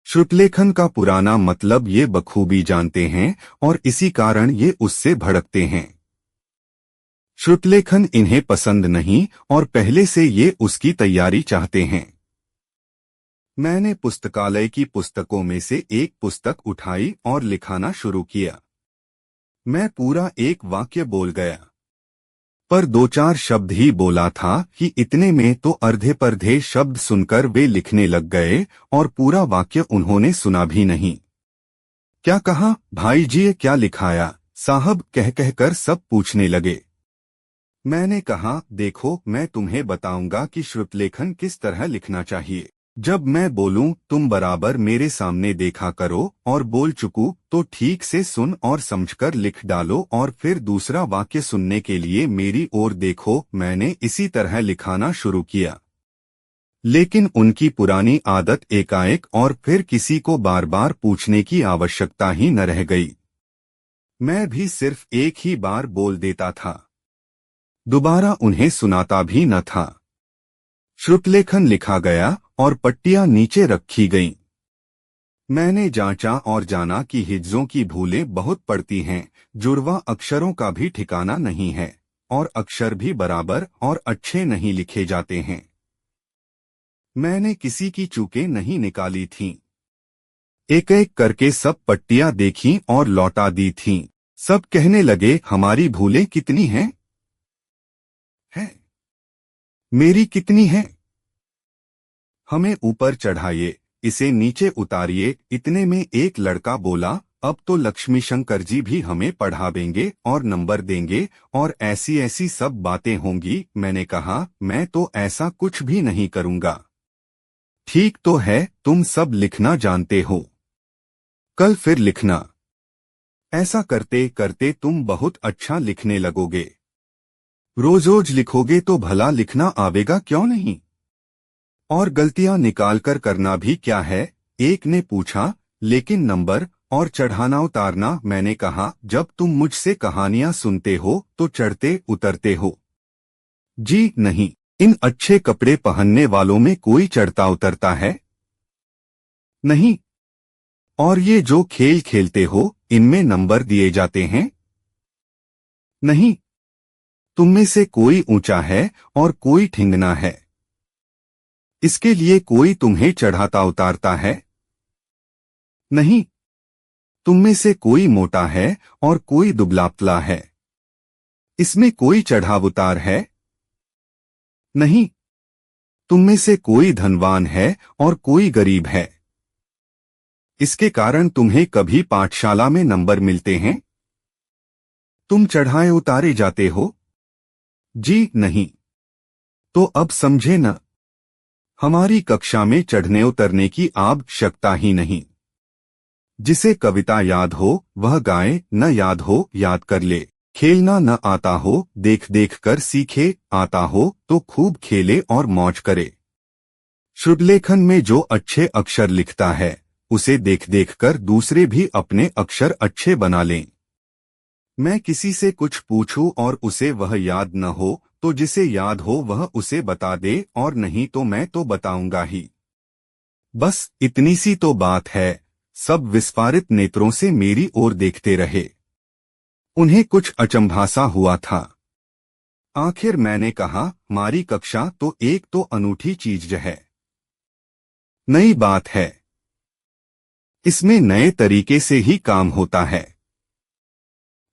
श्रुतलेखन का पुराना मतलब ये बखूबी जानते हैं और इसी कारण ये उससे भड़कते हैं। श्रुतलेखन इन्हें पसंद नहीं और पहले से ये उसकी तैयारी चाहते हैं। मैंने पुस्तकालय की पुस्तकों में से एक पुस्तक उठाई और लिखाना शुरू किया। मैं पूरा एक वाक्य बोल गया, पर दो चार शब्द ही बोला था कि इतने में तो अर्धे परधे शब्द सुनकर वे लिखने लग गए और पूरा वाक्य उन्होंने सुना भी नहीं। क्या कहा भाई जी, ये क्या लिखाया साहब, कह कहकर सब पूछने लगे। मैंने कहा, देखो मैं तुम्हें बताऊंगा कि श्रुतलेखन किस तरह लिखना चाहिए। जब मैं बोलूं तुम बराबर मेरे सामने देखा करो और बोल चुकूं तो ठीक से सुन और समझकर लिख डालो और फिर दूसरा वाक्य सुनने के लिए मेरी ओर देखो। मैंने इसी तरह लिखाना शुरू किया, लेकिन उनकी पुरानी आदत एकाएक और फिर किसी को बार बार पूछने की आवश्यकता ही न रह गई। मैं भी सिर्फ एक ही बार बोल देता था, दोबारा उन्हें सुनाता भी न था। श्रुतलेखन लिखा गया और पट्टियां नीचे रखी गईं। मैंने जांचा और जाना कि हिज्जों की भूलें बहुत पड़ती हैं, जुड़वा अक्षरों का भी ठिकाना नहीं है और अक्षर भी बराबर और अच्छे नहीं लिखे जाते हैं। मैंने किसी की चूकें नहीं निकाली थीं। एक एक करके सब पट्टियां देखीं और लौटा दी थीं। सब कहने लगे, हमारी भूलें कितनी हैं? मेरी कितनी हैं? हमें ऊपर चढ़ाइए, इसे नीचे उतारिए। इतने में एक लड़का बोला, अब तो लक्ष्मी शंकर जी भी हमें पढ़ावेंगे और नंबर देंगे और ऐसी ऐसी सब बातें होंगी। मैंने कहा, मैं तो ऐसा कुछ भी नहीं करूंगा। ठीक तो है, तुम सब लिखना जानते हो, कल फिर लिखना। ऐसा करते करते तुम बहुत अच्छा लिखने लगोगे। रोज रोज लिखोगे तो भला लिखना आवेगा क्यों नहीं। और गलतियां निकालकर करना भी क्या है? एक ने पूछा। लेकिन नंबर और चढ़ाना उतारना, मैंने कहा। जब तुम मुझसे कहानियां सुनते हो तो चढ़ते उतरते हो? जी नहीं। इन अच्छे कपड़े पहनने वालों में कोई चढ़ता उतरता है? नहीं। और ये जो खेल खेलते हो, इनमें नंबर दिए जाते हैं? नहीं। तुम में से कोई ऊंचा है और कोई ठिंगना है। इसके लिए कोई तुम्हें चढ़ाता उतारता है? नहीं। तुम में से कोई मोटा है और कोई दुबला पतला है। इसमें कोई चढ़ाव उतार है? नहीं। तुम में से कोई धनवान है और कोई गरीब है। इसके कारण तुम्हें कभी पाठशाला में नंबर मिलते हैं? तुम चढ़ाए उतारे जाते हो? जी नहीं। तो अब समझे न? हमारी कक्षा में चढ़ने उतरने की आवश्यकता ही नहीं। जिसे कविता याद हो वह गाए, न याद हो याद कर ले। खेलना न आता हो, देख देख कर सीखे। आता हो तो खूब खेले और मौज करे। शुद्धलेखन में जो अच्छे अक्षर लिखता है, उसे देख देख कर दूसरे भी अपने अक्षर अच्छे बना लें। मैं किसी से कुछ पूछूं और उसे वह याद न हो, तो जिसे याद हो वह उसे बता दे, और नहीं तो मैं तो बताऊंगा ही। बस इतनी सी तो बात है। सब विस्फारित नेत्रों से मेरी ओर देखते रहे। उन्हें कुछ अचंभा हुआ था। आखिर मैंने कहा, हमारी कक्षा तो एक तो अनूठी चीज है। नई बात है। इसमें नए तरीके से ही काम होता है।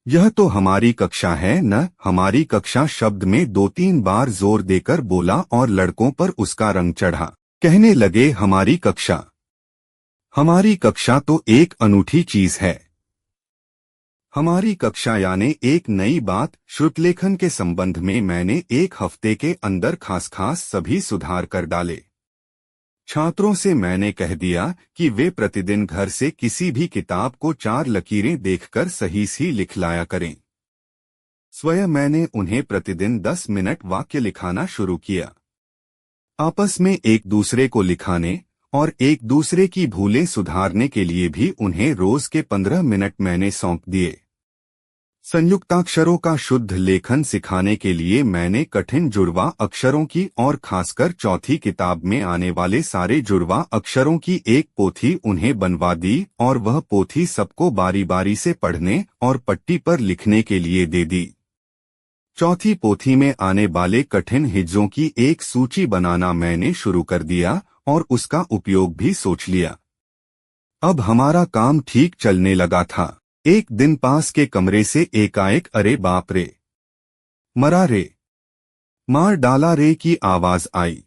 यह तो हमारी कक्षा है न? हमारी कक्षा शब्द में 2-3 बार जोर देकर बोला और लड़कों पर उसका रंग चढ़ा। कहने लगे, हमारी कक्षा। हमारी कक्षा तो एक अनूठी चीज है। हमारी कक्षा यानी एक नई बात। श्रुतलेखन के संबंध में मैंने 1 हफ्ते के अंदर खास सभी सुधार कर डाले। छात्रों से मैंने कह दिया कि वे प्रतिदिन घर से किसी भी किताब को 4 लकीरें देखकर सही सी लिख लाया करें। स्वयं मैंने उन्हें प्रतिदिन 10 मिनट वाक्य लिखाना शुरू किया। आपस में एक दूसरे को लिखाने और एक दूसरे की भूलें सुधारने के लिए भी उन्हें रोज के 15 मिनट मैंने सौंप दिए। संयुक्ताक्षरों का शुद्ध लेखन सिखाने के लिए मैंने कठिन जुड़वा अक्षरों की और खासकर चौथी किताब में आने वाले सारे जुड़वा अक्षरों की एक पोथी उन्हें बनवा दी, और वह पोथी सबको बारी बारी से पढ़ने और पट्टी पर लिखने के लिए दे दी। चौथी पोथी में आने वाले कठिन हिज्जों की एक सूची बनाना मैंने शुरू कर दिया और उसका उपयोग भी सोच लिया। अब हमारा काम ठीक चलने लगा था। एक दिन पास के कमरे से एकाएक अरे बाप रे, मरा रे, मार डाला रे की आवाज आई।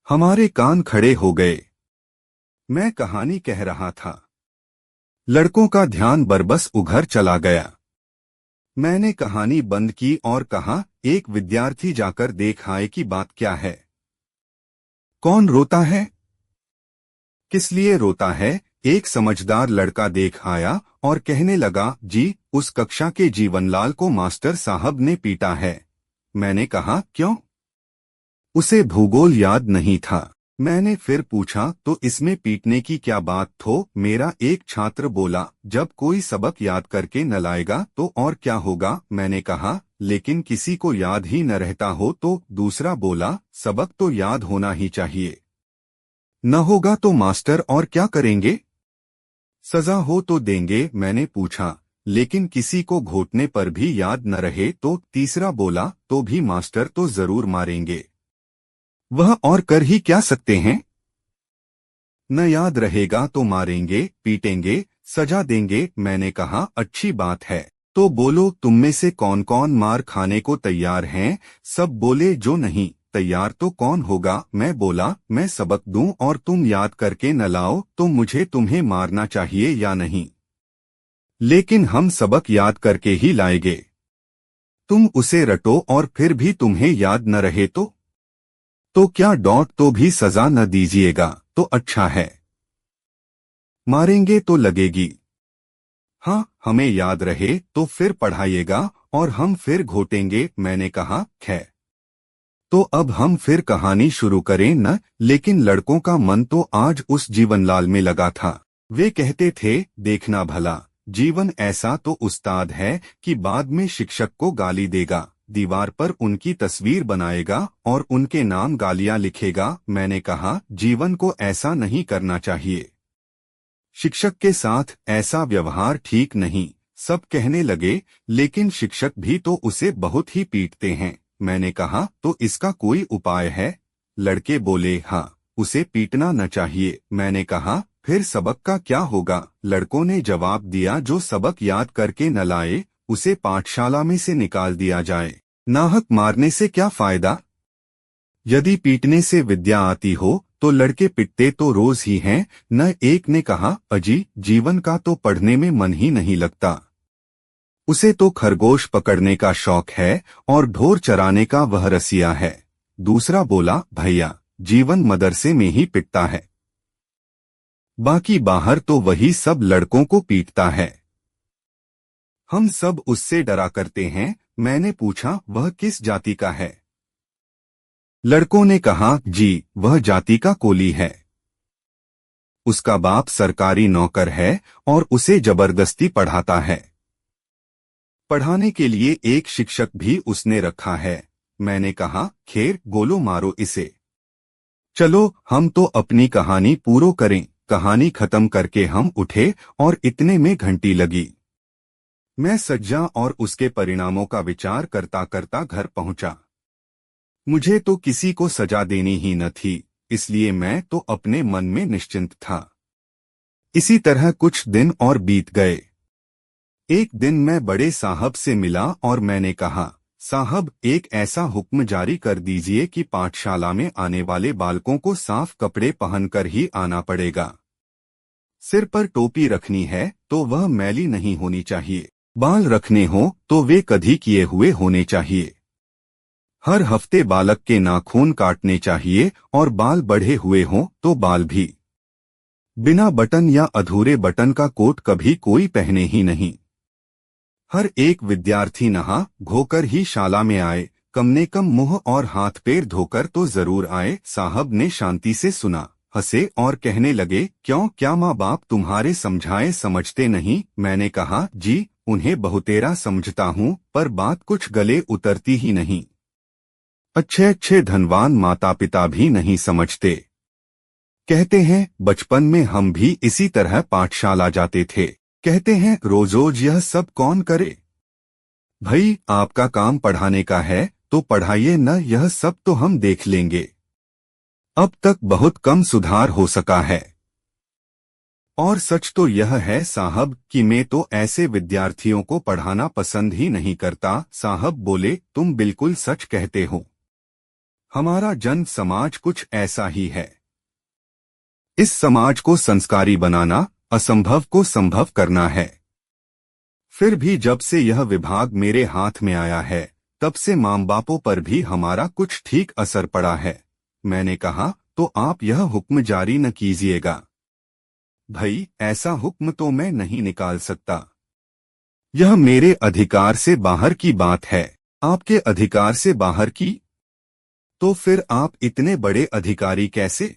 हमारे कान खड़े हो गए। मैं कहानी कह रहा था। लड़कों का ध्यान बरबस उधर चला गया। मैंने कहानी बंद की और कहा, एक विद्यार्थी जाकर देख आए कि बात क्या है। कौन रोता है? किस लिए रोता है? एक समझदार लड़का देख आया और कहने लगा, जी, उस कक्षा के जीवनलाल को मास्टर साहब ने पीटा है। मैंने कहा, क्यों? उसे भूगोल याद नहीं था। मैंने फिर पूछा, तो इसमें पीटने की क्या बात थो? मेरा एक छात्र बोला, जब कोई सबक याद करके न लाएगा तो और क्या होगा। मैंने कहा, लेकिन किसी को याद ही न रहता हो तो? दूसरा बोला, सबक तो याद होना ही चाहिए। न होगा तो मास्टर और क्या करेंगे? सजा हो तो देंगे। मैंने पूछा, लेकिन किसी को घोटने पर भी याद न रहे तो? तीसरा बोला, तो भी मास्टर तो जरूर मारेंगे। वह और कर ही क्या सकते हैं? न याद रहेगा तो मारेंगे, पीटेंगे, सजा देंगे। मैंने कहा, अच्छी बात है, तो बोलो तुम में से कौन कौन मार खाने को तैयार हैं? सब बोले, जो नहीं तैयार तो कौन होगा? मैं बोला, मैं सबक दूं और तुम याद करके न लाओ तो मुझे तुम्हें मारना चाहिए या नहीं? लेकिन हम सबक याद करके ही लाएंगे। तुम उसे रटो और फिर भी तुम्हें याद न रहे तो क्या डॉट तो भी सजा न दीजिएगा तो अच्छा है। मारेंगे तो लगेगी। हाँ, हमें याद रहे तो फिर पढ़ाइएगा और हम फिर घोटेंगे। मैंने कहा, खैर। तो अब हम फिर कहानी शुरू करें न? लेकिन लड़कों का मन तो आज उस जीवनलाल में लगा था। वे कहते थे, देखना भला, जीवन ऐसा तो उस्ताद है कि बाद में शिक्षक को गाली देगा, दीवार पर उनकी तस्वीर बनाएगा और उनके नाम गालियां लिखेगा। मैंने कहा, जीवन को ऐसा नहीं करना चाहिए। शिक्षक के साथ ऐसा व्यवहार ठीक नहीं। सब कहने लगे, लेकिन शिक्षक भी तो उसे बहुत ही पीटते हैं। मैंने कहा, तो इसका कोई उपाय है? लड़के बोले, हाँ, उसे पीटना न चाहिए। मैंने कहा, फिर सबक का क्या होगा? लड़कों ने जवाब दिया, जो सबक याद करके न लाए उसे पाठशाला में से निकाल दिया जाए। नाहक मारने से क्या फायदा? यदि पीटने से विद्या आती हो तो लड़के पिटते तो रोज ही हैं। न एक ने कहा, अजी, जीवन का तो पढ़ने में मन ही नहीं लगता। उसे तो खरगोश पकड़ने का शौक है और ढोर चराने का वह रसिया है। दूसरा बोला, भैया, जीवन मदरसे में ही पिटता है, बाकी बाहर तो वही सब लड़कों को पीटता है। हम सब उससे डरा करते हैं। मैंने पूछा, वह किस जाति का है? लड़कों ने कहा, जी, वह जाति का कोली है। उसका बाप सरकारी नौकर है और उसे जबरदस्ती पढ़ाता है। पढ़ाने के लिए एक शिक्षक भी उसने रखा है। मैंने कहा, खेर, गोलो मारो इसे। चलो, हम तो अपनी कहानी पूरो करें। कहानी खत्म करके हम उठे और इतने में घंटी लगी। मैं सज्जा और उसके परिणामों का विचार करता करता घर पहुंचा। मुझे तो किसी को सजा देनी ही न थी, इसलिए मैं तो अपने मन में निश्चिंत था। इसी तरह कुछ दिन और बीत गए। एक दिन मैं बड़े साहब से मिला और मैंने कहा, साहब, एक ऐसा हुक्म जारी कर दीजिए कि पाठशाला में आने वाले बालकों को साफ कपड़े पहनकर ही आना पड़ेगा। सिर पर टोपी रखनी है तो वह मैली नहीं होनी चाहिए। बाल रखने हो तो वे कधी किए हुए होने चाहिए। हर हफ्ते बालक के नाखून काटने चाहिए और बाल बढ़े हुए हों तो बाल भी। बिना बटन या अधूरे बटन का कोट कभी कोई पहने ही नहीं। हर एक विद्यार्थी नहा धोकर ही शाला में आए, कम से कम मुंह और हाथ पैर धोकर तो जरूर आए। साहब ने शांति से सुना, हंसे और कहने लगे, क्यों, क्या माँ बाप तुम्हारे समझाए समझते नहीं? मैंने कहा, जी, उन्हें बहुतेरा समझता हूँ, पर बात कुछ गले उतरती ही नहीं। अच्छे अच्छे धनवान माता पिता भी नहीं समझते। कहते हैं, बचपन में हम भी इसी तरह पाठशाला जाते थे। कहते हैं, रोज रोज यह सब कौन करे? भाई, आपका काम पढ़ाने का है तो पढ़ाइए न, यह सब तो हम देख लेंगे। अब तक बहुत कम सुधार हो सका है। और सच तो यह है साहब कि मैं तो ऐसे विद्यार्थियों को पढ़ाना पसंद ही नहीं करता। साहब बोले, तुम बिल्कुल सच कहते हो। हमारा जन समाज कुछ ऐसा ही है। इस समाज को संस्कारी बनाना, असंभव को संभव करना है। फिर भी जब से यह विभाग मेरे हाथ में आया है, तब से माँ बापों पर भी हमारा कुछ ठीक असर पड़ा है। मैंने कहा, तो आप यह हुक्म जारी न कीजिएगा। भाई, ऐसा हुक्म तो मैं नहीं निकाल सकता। यह मेरे अधिकार से बाहर की बात है। आपके अधिकार से बाहर की? तो फिर आप इतने बड़े अधिकारी कैसे?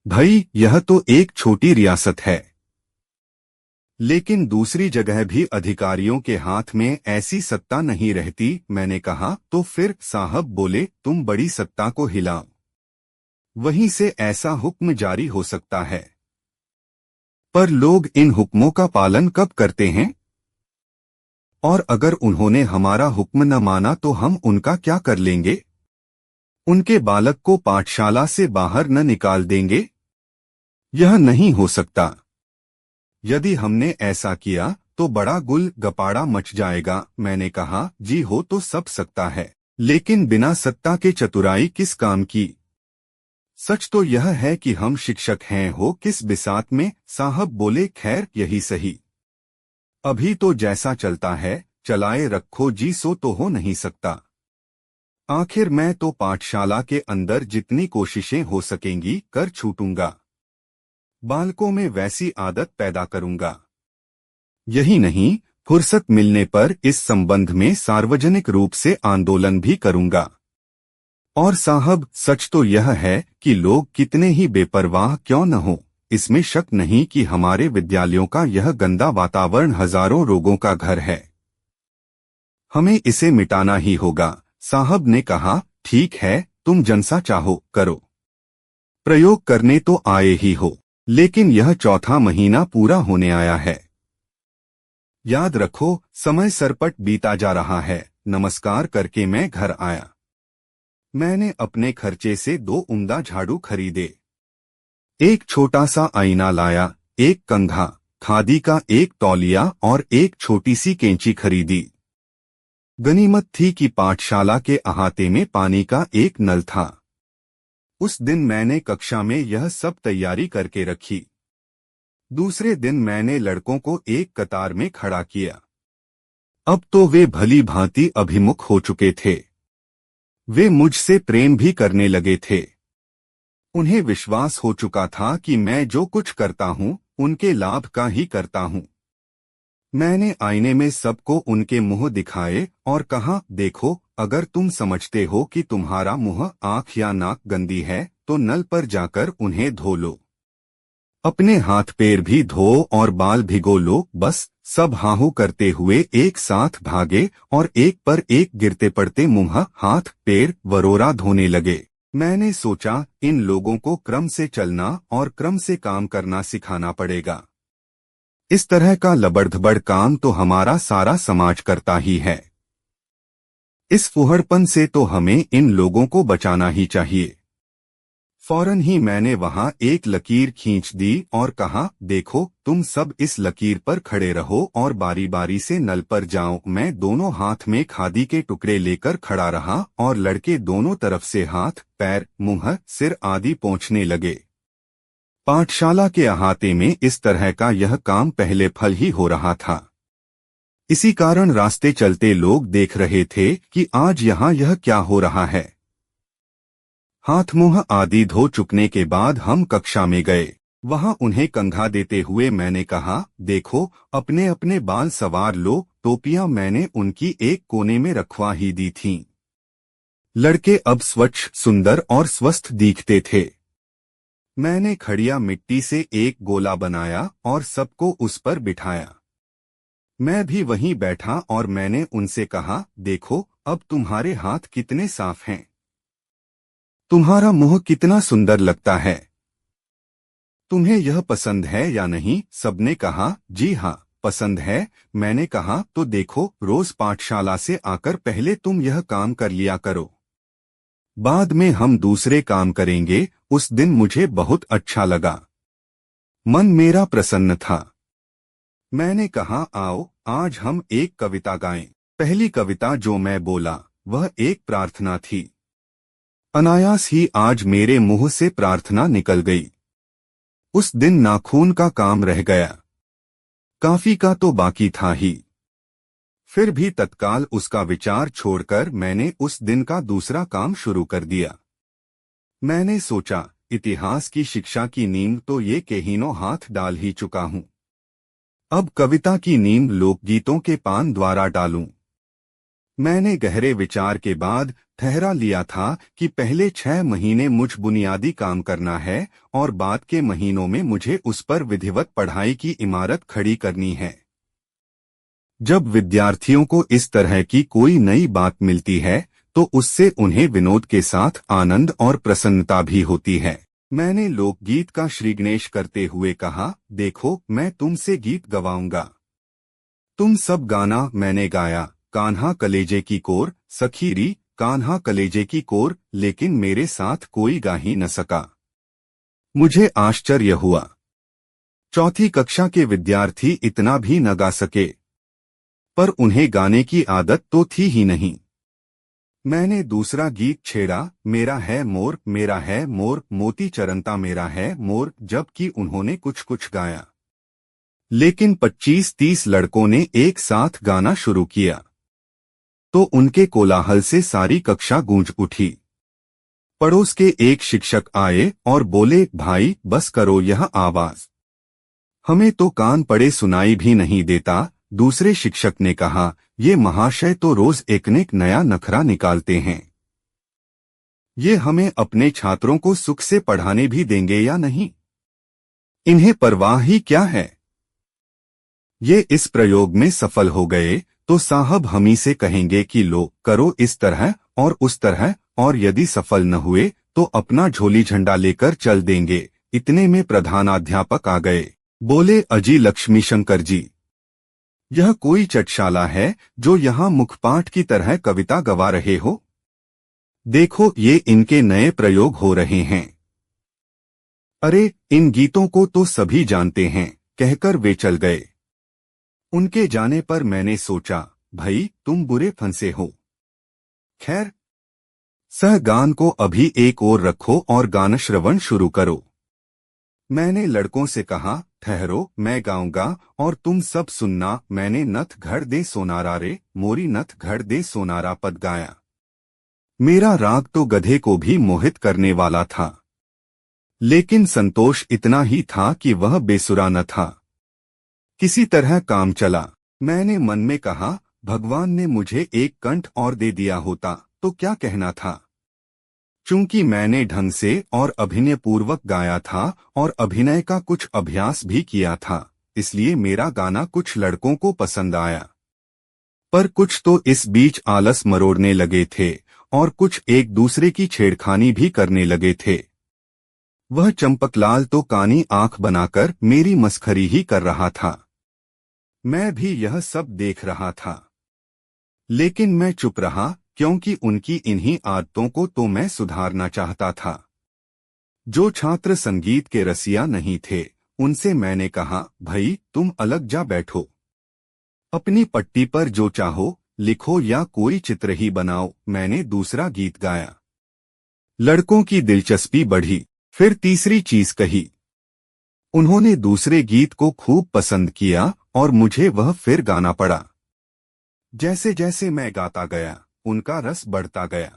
भाई, यह तो एक छोटी रियासत है, लेकिन दूसरी जगह भी अधिकारियों के हाथ में ऐसी सत्ता नहीं रहती। मैंने कहा, तो फिर? साहब बोले, तुम बड़ी सत्ता को हिलाओ, वहीं से ऐसा हुक्म जारी हो सकता है। पर लोग इन हुक्मों का पालन कब करते हैं? और अगर उन्होंने हमारा हुक्म न माना तो हम उनका क्या कर लेंगे? उनके बालक को पाठशाला से बाहर न निकाल देंगे? यह नहीं हो सकता। यदि हमने ऐसा किया तो बड़ा गुल गपाड़ा मच जाएगा। मैंने कहा, जी, हो तो सब सकता है, लेकिन बिना सत्ता के चतुराई किस काम की? सच तो यह है कि हम शिक्षक हैं, हो किस बिसात में? साहब बोले, खैर, यही सही। अभी तो जैसा चलता है चलाए रखो जी, सो तो हो नहीं सकता। आखिर मैं तो पाठशाला के अंदर जितनी कोशिशें हो सकेंगी कर छूटूंगा। बालकों में वैसी आदत पैदा करूंगा। यही नहीं, फुर्सत मिलने पर इस संबंध में सार्वजनिक रूप से आंदोलन भी करूंगा। और साहब सच तो यह है कि लोग कितने ही बेपरवाह क्यों न हो, इसमें शक नहीं कि हमारे विद्यालयों का यह गंदा वातावरण हजारों रोगों का घर है। हमें इसे मिटाना ही होगा। साहब ने कहा, ठीक है, तुम जनसा चाहो करो। प्रयोग करने तो आए ही हो, लेकिन यह चौथा महीना पूरा होने आया है। याद रखो, समय सरपट बीता जा रहा है। नमस्कार करके मैं घर आया। मैंने अपने खर्चे से 2 उम्दा झाड़ू खरीदे, एक छोटा सा आईना लाया, एक कंघा, खादी का एक तौलिया और एक छोटी सी कैंची खरीदी। गनीमत थी कि पाठशाला के अहाते में पानी का एक नल था। उस दिन मैंने कक्षा में यह सब तैयारी करके रखी। दूसरे दिन मैंने लड़कों को एक कतार में खड़ा किया। अब तो वे भली भांति अभिमुख हो चुके थे। वे मुझसे प्रेम भी करने लगे थे। उन्हें विश्वास हो चुका था कि मैं जो कुछ करता हूँ उनके लाभ का ही करता हूँ। मैंने आईने में सबको उनके मुंह दिखाए और कहा, देखो, अगर तुम समझते हो कि तुम्हारा मुंह, आंख या नाक गंदी है तो नल पर जाकर उन्हें धो लो। अपने हाथ पैर भी धो और बाल भिगो लो। बस सब हाहू करते हुए एक साथ भागे और एक पर एक गिरते पड़ते मुंह, हाथ, पैर वरोरा धोने लगे। मैंने सोचा, इन लोगों को क्रम से चलना और क्रम से काम करना सिखाना पड़ेगा। इस तरह का लबड़धबड़ काम तो हमारा सारा समाज करता ही है। इस फुहड़पन से तो हमें इन लोगों को बचाना ही चाहिए। फौरन ही मैंने वहां एक लकीर खींच दी और कहा, देखो, तुम सब इस लकीर पर खड़े रहो और बारी बारी से नल पर जाओ। मैं दोनों हाथ में खादी के टुकड़े लेकर खड़ा रहा और लड़के दोनों तरफ से हाथ, पैर, मुंह, सिर आदि पोंछने लगे। पाठशाला के अहाते में इस तरह का यह काम पहले फल ही हो रहा था। इसी कारण रास्ते चलते लोग देख रहे थे कि आज यहाँ यह क्या हो रहा है। हाथ मुंह आदि धो चुकने के बाद हम कक्षा में गए। वहां उन्हें कंघा देते हुए मैंने कहा, देखो, अपने अपने बाल संवार लो। टोपियां मैंने उनकी एक कोने में रखवा ही दी थीं। लड़के अब स्वच्छ, सुंदर और स्वस्थ दिखते थे। मैंने खड़िया मिट्टी से एक गोला बनाया और सबको उस पर बिठाया। मैं भी वहीं बैठा और मैंने उनसे कहा, देखो, अब तुम्हारे हाथ कितने साफ हैं। तुम्हारा मुंह कितना सुंदर लगता है। तुम्हें यह पसंद है या नहीं? सबने कहा, जी हाँ, पसंद है। मैंने कहा, तो देखो, रोज पाठशाला से आकर पहले तुम यह काम कर लिया करो, बाद में हम दूसरे काम करेंगे। उस दिन मुझे बहुत अच्छा लगा। मन मेरा प्रसन्न था। मैंने कहा, आओ, आज हम एक कविता गाएं। पहली कविता जो मैं बोला वह एक प्रार्थना थी। अनायास ही आज मेरे मुंह से प्रार्थना निकल गई। उस दिन नाखून का काम रह गया, काफी का तो बाकी था ही। फिर भी तत्काल उसका विचार छोड़कर मैंने उस दिन का दूसरा काम शुरू कर दिया। मैंने सोचा, इतिहास की शिक्षा की नींव तो ये कहीनों हाथ डाल ही चुका हूँ, अब कविता की नींव लोकगीतों के पान द्वारा डालूं। मैंने गहरे विचार के बाद ठहरा लिया था कि पहले 6 महीने मुझ बुनियादी काम करना है और बाद के महीनों में मुझे उस पर विधिवत पढ़ाई की इमारत खड़ी करनी है। जब विद्यार्थियों को इस तरह की कोई नई बात मिलती है तो उससे उन्हें विनोद के साथ आनंद और प्रसन्नता भी होती है। मैंने लोकगीत का श्रीगणेश करते हुए कहा, देखो, मैं तुमसे गीत गवाऊंगा, तुम सब गाना। मैंने गाया, कान्हा कलेजे की कोर, सखीरी, कान्हा कलेजे की कोर, लेकिन मेरे साथ कोई गा ही न सका। मुझे आश्चर्य हुआ, चौथी कक्षा के विद्यार्थी इतना भी न गा सके, पर उन्हें गाने की आदत तो थी ही नहीं। मैंने दूसरा गीत छेड़ा, मेरा है मोर, मेरा है मोर, मोती चरनता मेरा है मोर, जबकि उन्होंने कुछ कुछ गाया। लेकिन 25-30 लड़कों ने एक साथ गाना शुरू किया तो उनके कोलाहल से सारी कक्षा गूंज उठी। पड़ोस के एक शिक्षक आए और बोले, भाई बस करो यह आवाज, हमें तो कान पड़े सुनाई भी नहीं देता। दूसरे शिक्षक ने कहा, ये महाशय तो रोज एक न एक नया नखरा निकालते हैं। ये हमें अपने छात्रों को सुख से पढ़ाने भी देंगे या नहीं? इन्हें परवाह ही क्या है? ये इस प्रयोग में सफल हो गए तो साहब हम ही से कहेंगे कि लो करो इस तरह और उस तरह, और यदि सफल न हुए तो अपना झोली झंडा लेकर चल देंगे। इतने में प्रधानाध्यापक आ गए। बोले, अजी लक्ष्मी शंकर जी, यह कोई चटशाला है जो यहाँ मुखपाठ की तरह कविता गवा रहे हो? देखो ये इनके नए प्रयोग हो रहे हैं। अरे इन गीतों को तो सभी जानते हैं, कहकर वे चल गए। उनके जाने पर मैंने सोचा, भाई तुम बुरे फंसे हो। खैर, सह गान को अभी एक ओर रखो और गान श्रवण शुरू करो। मैंने लड़कों से कहा, ठहरो मैं गाऊंगा और तुम सब सुनना। मैंने नथ घड़ दे सोनारा रे मोरी नथ घड़ दे सोनारा पद गाया। मेरा राग तो गधे को भी मोहित करने वाला था, लेकिन संतोष इतना ही था कि वह बेसुरा न था। किसी तरह काम चला। मैंने मन में कहा, भगवान ने मुझे एक कंठ और दे दिया होता तो क्या कहना था। चूंकि मैंने ढंग से और अभिनय पूर्वक गाया था और अभिनय का कुछ अभ्यास भी किया था, इसलिए मेरा गाना कुछ लड़कों को पसंद आया। पर कुछ तो इस बीच आलस मरोड़ने लगे थे और कुछ एक दूसरे की छेड़खानी भी करने लगे थे। वह चंपकलाल तो कानी आंख बनाकर मेरी मस्खरी ही कर रहा था। मैं भी यह सब देख रहा था, लेकिन मैं चुप रहा क्योंकि उनकी इन्हीं आदतों को तो मैं सुधारना चाहता था। जो छात्र संगीत के रसिया नहीं थे, उनसे मैंने कहा, भाई तुम अलग जा बैठो, अपनी पट्टी पर जो चाहो लिखो या कोई चित्र ही बनाओ। मैंने दूसरा गीत गाया। लड़कों की दिलचस्पी बढ़ी। फिर तीसरी चीज कही। उन्होंने दूसरे गीत को खूब पसंद किया और मुझे वह फिर गाना पड़ा। जैसे जैसे मैं गाता गया, उनका रस बढ़ता गया।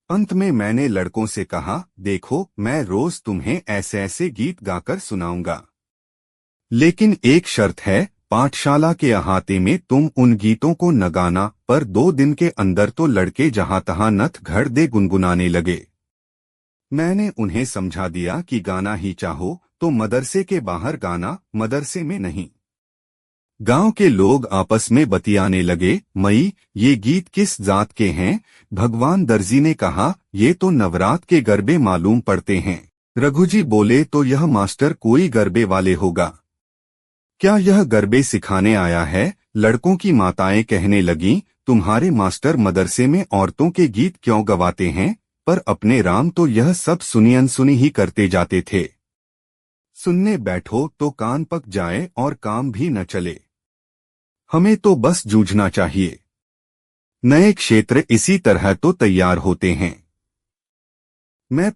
अंत में मैंने लड़कों से कहा, देखो मैं रोज तुम्हें ऐसे ऐसे गीत गाकर सुनाऊंगा, लेकिन एक शर्त है, पाठशाला के अहाते में तुम उन गीतों को न गाना। पर 2 दिन के अंदर तो लड़के जहां तहां नथ घड़ दे गुनगुनाने लगे। मैंने उन्हें समझा दिया कि गाना ही चाहो तो मदरसे के बाहर गाना, मदरसे में नहीं। गांव के लोग आपस में बतियाने लगे, मई ये गीत किस जात के हैं? भगवान दर्जी ने कहा, ये तो नवरात के गरबे मालूम पड़ते हैं। रघुजी बोले, तो यह मास्टर कोई गरबे वाले होगा। क्या यह गरबे सिखाने आया है? लड़कों की माताएं कहने लगीं, तुम्हारे मास्टर मदरसे में औरतों के गीत क्यों गवाते हैं? पर अपने राम तो यह सब सुनी अनसुनी ही करते जाते थे। सुनने बैठो तो कान पक जाए और काम भी न चले। हमें तो बस जूझना चाहिए। नए क्षेत्र इसी तरह तो तैयार होते हैं। मैं